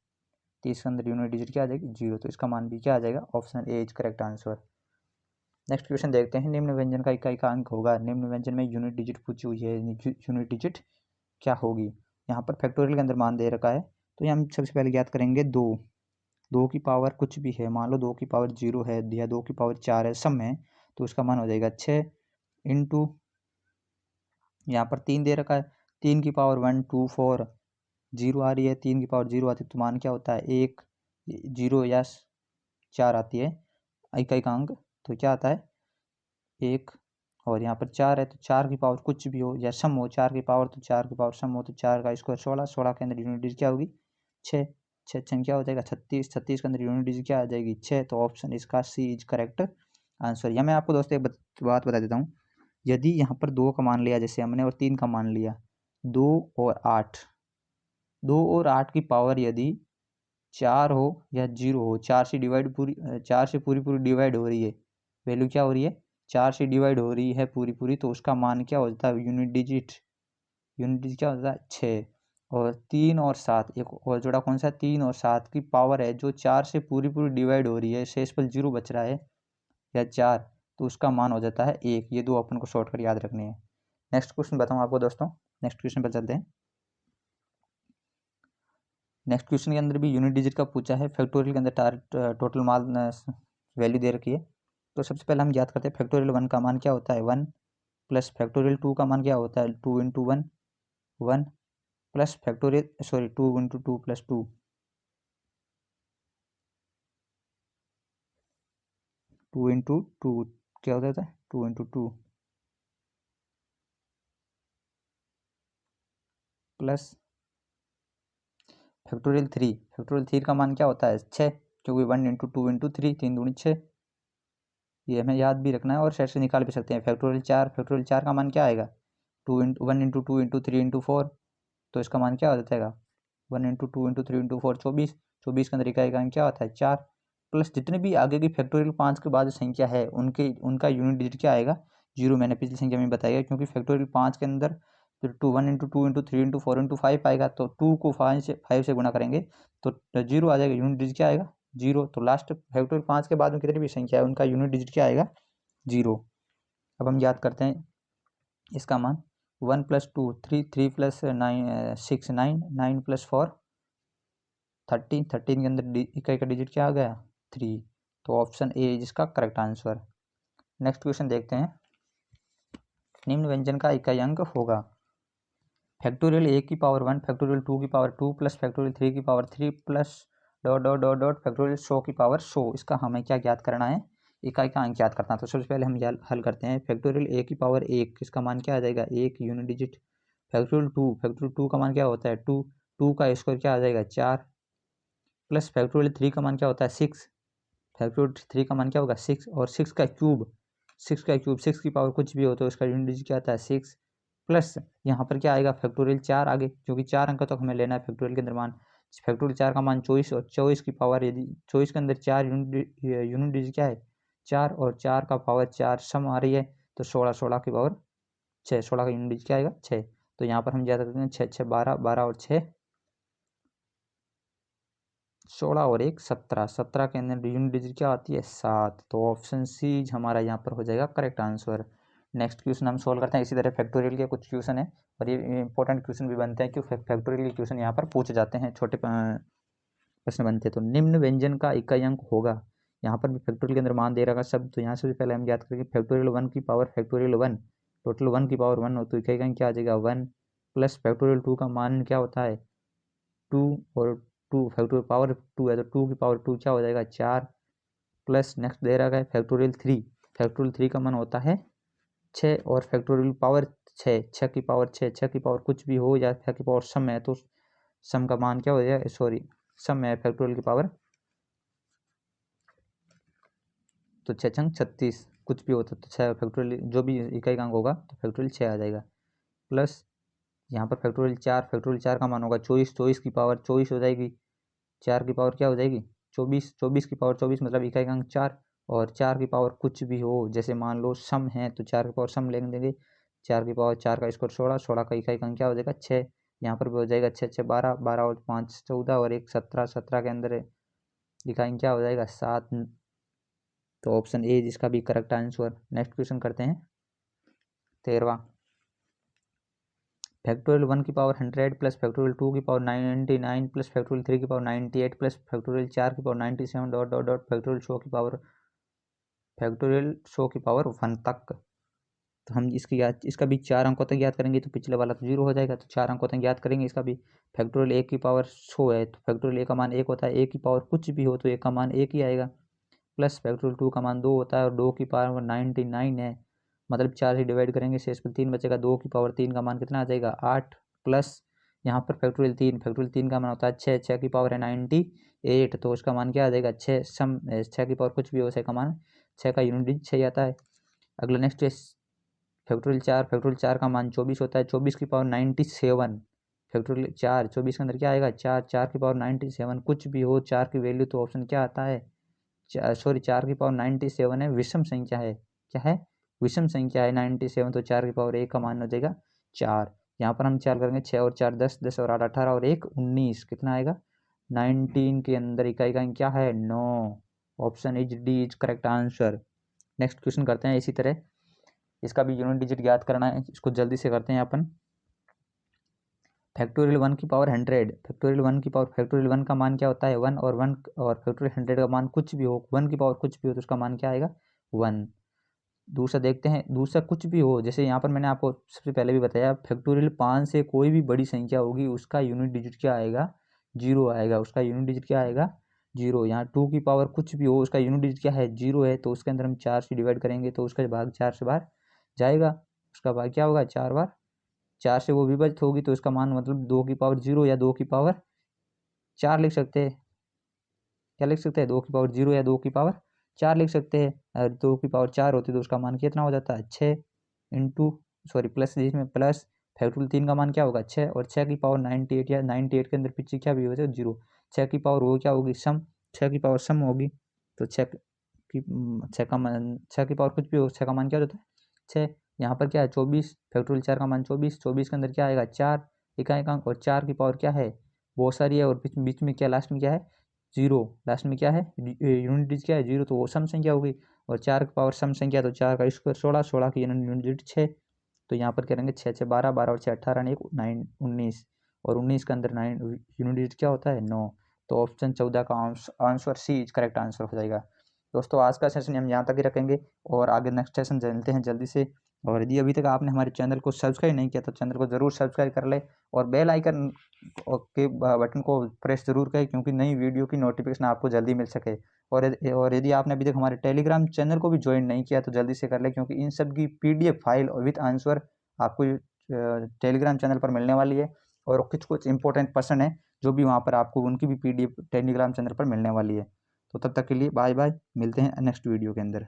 30 के अंदर यूनिट डिजिट क्या आ जाएगी 0, तो इसका मान भी क्या आ जाएगा, option A is correct answer. Next question देखते हैं, निम्न व्यंजन का इकाई का अंक होगा। निम्न व्यंजन में यूनिट डिजिट पूछी हुई है, यूनिट डिजिट क्या होगी। यहाँ पर फैक्टोरियल के अंदर मान दे रखा है, तो ये हम सबसे पहले ज्ञात करेंगे 2 की पावर कुछ भी है, मान लो 2 की पावर 0 है या 2 की पावर 4 है, सब में, तो उसका मान हो जाएगा 6 इंटू, यहाँ पर 3 दे रखा है, 3 की पावर 1 2 4, 0 आ रही है, 3 की पावर 0 आती है तो मान क्या होता है 1 0 या 4 आती है इकाई का अंक, तो क्या आता है 1, और यहाँ पर 4 है तो 4 की पावर कुछ भी हो या सम हो, 4 की पावर तो 4 की पावर सम हो तो 4 का स्क्वायर 16, 16 के अंदर यूनिट डिजिट क्या होगी 6, 6 क्या हो जाएगा 36, 36 के अंदर यूनिट डिजिट क्या आ जाएगी 6, तो ऑप्शन इसका सी इज करेक्ट आंसर। या मैं आपको दोस्तों एक बात बता देता हूँ, यदि यहाँ पर 2 का मान लिया जैसे हमने और 3 का मान लिया, 2 और 8, 2 और 8 की पावर यदि 4 हो या 0 हो, 4 से डिवाइड चार से पूरी पूरी डिवाइड हो रही है, वैल्यू क्या हो रही है 4 से डिवाइड हो रही है पूरी पूरी, तो उसका मान क्या हो जाता है यूनिट डिजिट क्या होता है 6। और 3 और 7, एक और जोड़ा कौन सा 3 और 7 की पावर है जो 4 से पूरी पूरी डिवाइड हो रही है, शेष पर 0 बच रहा है या 4, तो उसका मान हो जाता है 1। ये दो अपन को शॉर्ट कर याद रखने हैं। नेक्स्ट क्वेश्चन बताऊँ आपको दोस्तों, नेक्स्ट क्वेश्चन पर चलते हैं। नेक्स्ट क्वेश्चन के अंदर भी यूनिट डिजिट का पूछा है, फैक्टोरियल के अंदर टोटल माल वैल्यू दे रखी है। तो सबसे पहले हम याद करते हैं फैक्टोरियल 1 का मान क्या होता है 1, प्लस फैक्टोरियल 2 का मान क्या होता है 2 into 1 1, plus factorial 2 into 2 plus 2, 2 into 2 क्या होता है 2 इंटू 2 प्लस फैक्टोरियल 3, फैक्टोरियल 3 का मान क्या होता है 6, क्योंकि 1 इंटू 2 इंटू 3, 3 दूनी 6, ये हमें याद भी रखना है और सेट से निकाल भी सकते हैं। फैक्टोरियल 4, फैक्टोरियल 4 का मान क्या आएगा 1 इंटू 2 इंटू 3 इंटू 4, तो इसका मान क्या हो जाएगा 1 इंटू 2 इंटू 3 इंटू 4 24, 24 के अंदर इकाई का क्या होता है 4, प्लस जितने भी आगे की फैक्टोरियल 5 के बाद संख्या है उनका यूनिट डिजिट क्या आएगा 0। मैंने पिछली संख्या में बताया, क्योंकि फैक्टोरियल 5 के अंदर फिर 1 इंटू 2 इंटू 3 इंटू 4 इंटू 5 आएगा, तो 2 को 5 से गुणा करेंगे तो 0 आ जाएगा, यूनिट डिजिट क्या आएगा 0। तो लास्ट फैक्टोरियल 5 के बाद में कितनी भी संख्या है उनका यूनिट डिजिट क्या आएगा 0। अब हम याद करते हैं इसका मान 1 प्लस 2 3, 3 प्लस 9 6 9, 9 प्लस 4 13, 13 के अंदर इकाई का डिजिट क्या आ गया 3, तो ऑप्शन ए जिसका करेक्ट आंसर। नेक्स्ट क्वेश्चन देखते हैं, निम्न व्यंजन का इकाई अंक होगा फैक्टोरियल ए की पावर 1, फैक्टोरियल 2 की पावर 2, प्लस फैक्टोरियल 3 की power 3, plus dot dot dot dot factorial 100 की पावर 100। इसका हमें क्या ज्ञात करना है, इकाई का अंक ज्ञात करना है। तो सबसे पहले हम हल करते हैं, फैक्टोरियल ए की पावर 1, इसका मान क्या आ जाएगा 1 यूनिट डिजिट, फैक्टोरियल 2 का मान क्या होता है 2, 2 का स्क्वायर क्या आ जाएगा 4, प्लस फैक्टोरियल 3 का मान क्या होता है 6, फैक्टोरियल 3 का मान क्या होगा 6, और 6 का क्यूब 6 की पावर कुछ भी हो तो इसका यूनिट डिजिट क्या आता है 6, प्लस यहाँ पर क्या आएगा फैक्टोरियल 4 आगे, क्योंकि 4 अंक तक हमें लेना है फैक्टोरियल के अंदर मान। फैक्टोरियल 4 का मान 24, और 24 की पावर यदि 24 के अंदर 4 यूनिट डिजिट क्या है 4, और 4 का पावर 4 सम आ रही है तो 16, 16 की पावर 6, 16 का यूनिट डिजिट क्या आएगा 6। तो यहाँ पर हम ज्यादा करते हैं 6 6 12, 12 और 6 16 और 1 17, 17 के अंदर यूनिट डिजिट क्या आती है 7, तो ऑप्शन सी हमारा यहाँ पर हो जाएगा करेक्ट आंसर। नेक्स्ट क्वेश्चन हम सोल्व करते हैं, इसी तरह फैक्टोरियल के कुछ क्वेश्चन है और ये इंपॉर्टेंट क्वेश्चन भी बनते हैं, क्योंकि फैक्टोरियल के क्वेश्चन यहाँ पर पूछे जाते हैं, छोटे प्रश्न बनते हैं। तो निम्न व्यंजन का इकाई अंक होगा, यहाँ पर भी फैक्टोरियल के अंदर मान दे रखा सब, तो यहाँ से भी पहले हम याद करेंगे फैक्टोरियल 1 की पावर फैक्टोरियल 1, टोटल 1 की पावर 1 हो तो इकाई का अंक क्या आ जाएगा 1, प्लस फैक्टोरियल 2 का मान क्या होता है 2, और 2 फैक्टोरियल पावर 2 है तो 2 की पावर 2 क्या हो जाएगा 4, प्लस नेक्स्ट दे रखा है फैक्टोरियल 3, फैक्टोरियल 3 का मान होता है 6, और फैक्टोरियल पावर 6, 6 की पावर 6, 6 की पावर कुछ भी हो या 6 की पावर सम है तो सम का मान क्या हो जाएगा, सॉरी सम है फैक्टोरियल की पावर, तो 6 छंग 36 कुछ भी होता तो 6 फैक्टोरियल जो भी इकाई का अंक होगा तो फैक्टोरियल 6 आ जाएगा। प्लस यहाँ पर फैक्टोरियल 4 का मान होगा 24, 24 की पावर 24 हो जाएगी, 4 की पावर क्या हो जाएगी 24, 24 की पावर 24 मतलब इकाई का अंक 4, और 4 की पावर कुछ भी हो जैसे मान लो सम है तो 4 की पावर सम ले देंगे, 4 की पावर 4 का स्क्वायर 16, 16 का इकाई का अंक क्या हो जाएगा 6, यहाँ पर भी हो जाएगा 6, 6 12, 12 और 5 14 और 1 17, 17 के अंदर इकाई क्या हो जाएगा 7, तो ऑप्शन ए जिसका भी करेक्ट आंसर। नेक्स्ट क्वेश्चन करते हैं 13वां, फैक्टोरियल 1 की पावर 100 प्लस फैक्टोरियल 2 की पावर 99 प्लस फैक्टोरियल 3 की पावर 98 प्लस फैक्टोरियल 4 की power 97 dot dot dot factorial 100 की पावर 1 तक। तो हम इसका भी 4 अंकों तक याद करेंगे तो पिछले वाला तो 0 हो जाएगा, तो 4 अंकों तक याद करेंगे इसका भी। फैक्टोरियल 1 की पावर 100 है तो फैक्टोरियल 1 का मान 1 होता है, 1 की पावर कुछ भी हो तो 1 का मान 1 ही आएगा। प्लस फैक्टोरियल 2 का मान 2 होता है और 2 की पावर 99 है, मतलब 4 से डिवाइड करेंगे शेष पर 3 बचेगा, 2 की पावर 3 का मान कितना आ जाएगा 8, प्लस यहाँ पर फैक्टोरियल 3 का मान होता है 6, 6 की पावर है 98 तो उसका मान क्या आ जाएगा 6, सम 6 की पावर कुछ भी हो 6 का मान 6 का यूनिट डिजिट 6 आता है। अगला नेक्स्ट है फैक्टोरियल 4 का मान 24 होता है, 24 की पावर 97 फैक्टोरियल 4, 24 के अंदर क्या आएगा 4, 4 की पावर 97 कुछ भी हो 4 की वैल्यू तो ऑप्शन क्या आता है, सॉरी 4 की पावर 97 है, विषम संख्या है, क्या है विषम संख्या है 97, तो 4 की पावर 1 का मान हो जाएगा 4। यहाँ पर हम 4 करेंगे 6 और 4 10, 10 और 8 18 और 1 19, कितना आएगा 19 के अंदर इकाई का क्या है 9, option is D is correct answer. Next question करते हैं इसी तरह, इसका भी यूनिट डिजिट याद करना है, इसको जल्दी से करते हैं अपन। फैक्टोरियल 1 की पावर 100, फैक्टोरियल 1 की पावर फैक्टोरियल 1 का मान क्या होता है 1 और 1 और फैक्टोरियल 100 का मान कुछ भी हो 1 की पावर कुछ भी हो तो उसका मान क्या आएगा 1। दूसरा देखते हैं, दूसरा कुछ भी हो जैसे यहाँ पर मैंने आपको सबसे पहले भी बताया फैक्टोरियल 5 से कोई भी बड़ी संख्या होगी उसका यूनिट डिजिट क्या आएगा 0 आएगा, उसका यूनिट डिजिट क्या आएगा 0। यहाँ 2 की पावर कुछ भी हो उसका यूनिट डिजिट क्या है 0 है, तो उसके अंदर हम 4 से डिवाइड करेंगे तो उसका भाग 4 से बाहर जाएगा, उसका भाग क्या होगा 4 बार 4 से वो विभाजित होगी तो इसका मान मतलब 2 की पावर 0 या 2 की पावर 4 लिख सकते हैं, क्या लिख सकते हैं 2 की पावर 0 या 2 की पावर 4 लिख सकते हैं। अगर 2 की पावर 4 होती तो उसका मान कितना हो जाता है 6 इंटू सॉरी प्लस, जिसमें प्लस फैक्टोरियल 3 का मान क्या होगा 6 और 6 की पावर 98 या 98 के अंदर पीछे क्या भी हो जाए 0, 6 की पावर वो क्या होगी सम, 6 की पावर सम होगी तो 6 की 6 का मान 6 की पावर कुछ भी हो 6 का मान क्या होता है 6। यहाँ पर क्या है 24, फैक्टोरियल 4 का मान 24, 24 के अंदर क्या आएगा 4 इकाई का अंक और 4 की पावर क्या है बहुत सारी है और बीच में क्या लास्ट में क्या है 0, लास्ट में क्या है यूनिट डिजिट क्या है 0, तो वो सम संख्या होगी और 4 की पावर सम संख्या तो 4 का स्क्वायर 16, 16 की यूनिट डिजिट 6, तो यहाँ पर करेंगे 6 6 12, 12 और 6 18 1 9 19 और 19 के अंदर 9 यूनिट डिजिट क्या होता है 9, तो ऑप्शन 14 का answer C is correct answer हो जाएगा। दोस्तों आज का सेशन हम यहाँ तक ही रखेंगे और आगे नेक्स्ट सेशन चलते हैं जल्दी से, और यदि अभी तक आपने हमारे चैनल को सब्सक्राइब नहीं किया तो चैनल को ज़रूर सब्सक्राइब कर ले और बेल आइकन के बटन को प्रेस जरूर करें क्योंकि नई वीडियो की नोटिफिकेशन आपको जल्दी मिल सके। और यदि आपने अभी तक हमारे टेलीग्राम चैनल को भी ज्वाइन नहीं किया तो जल्दी से कर ले क्योंकि इन सब की PDF फाइल विथ आंसर आपको टेलीग्राम चैनल पर मिलने वाली है और कुछ कुछ इंपॉर्टेंट पर्सन है जो भी वहाँ पर आपको उनकी भी PDF टेलीग्राम चैनल पर मिलने वाली है। तो तब तक के लिए बाय बाय, मिलते हैं नेक्स्ट वीडियो के अंदर।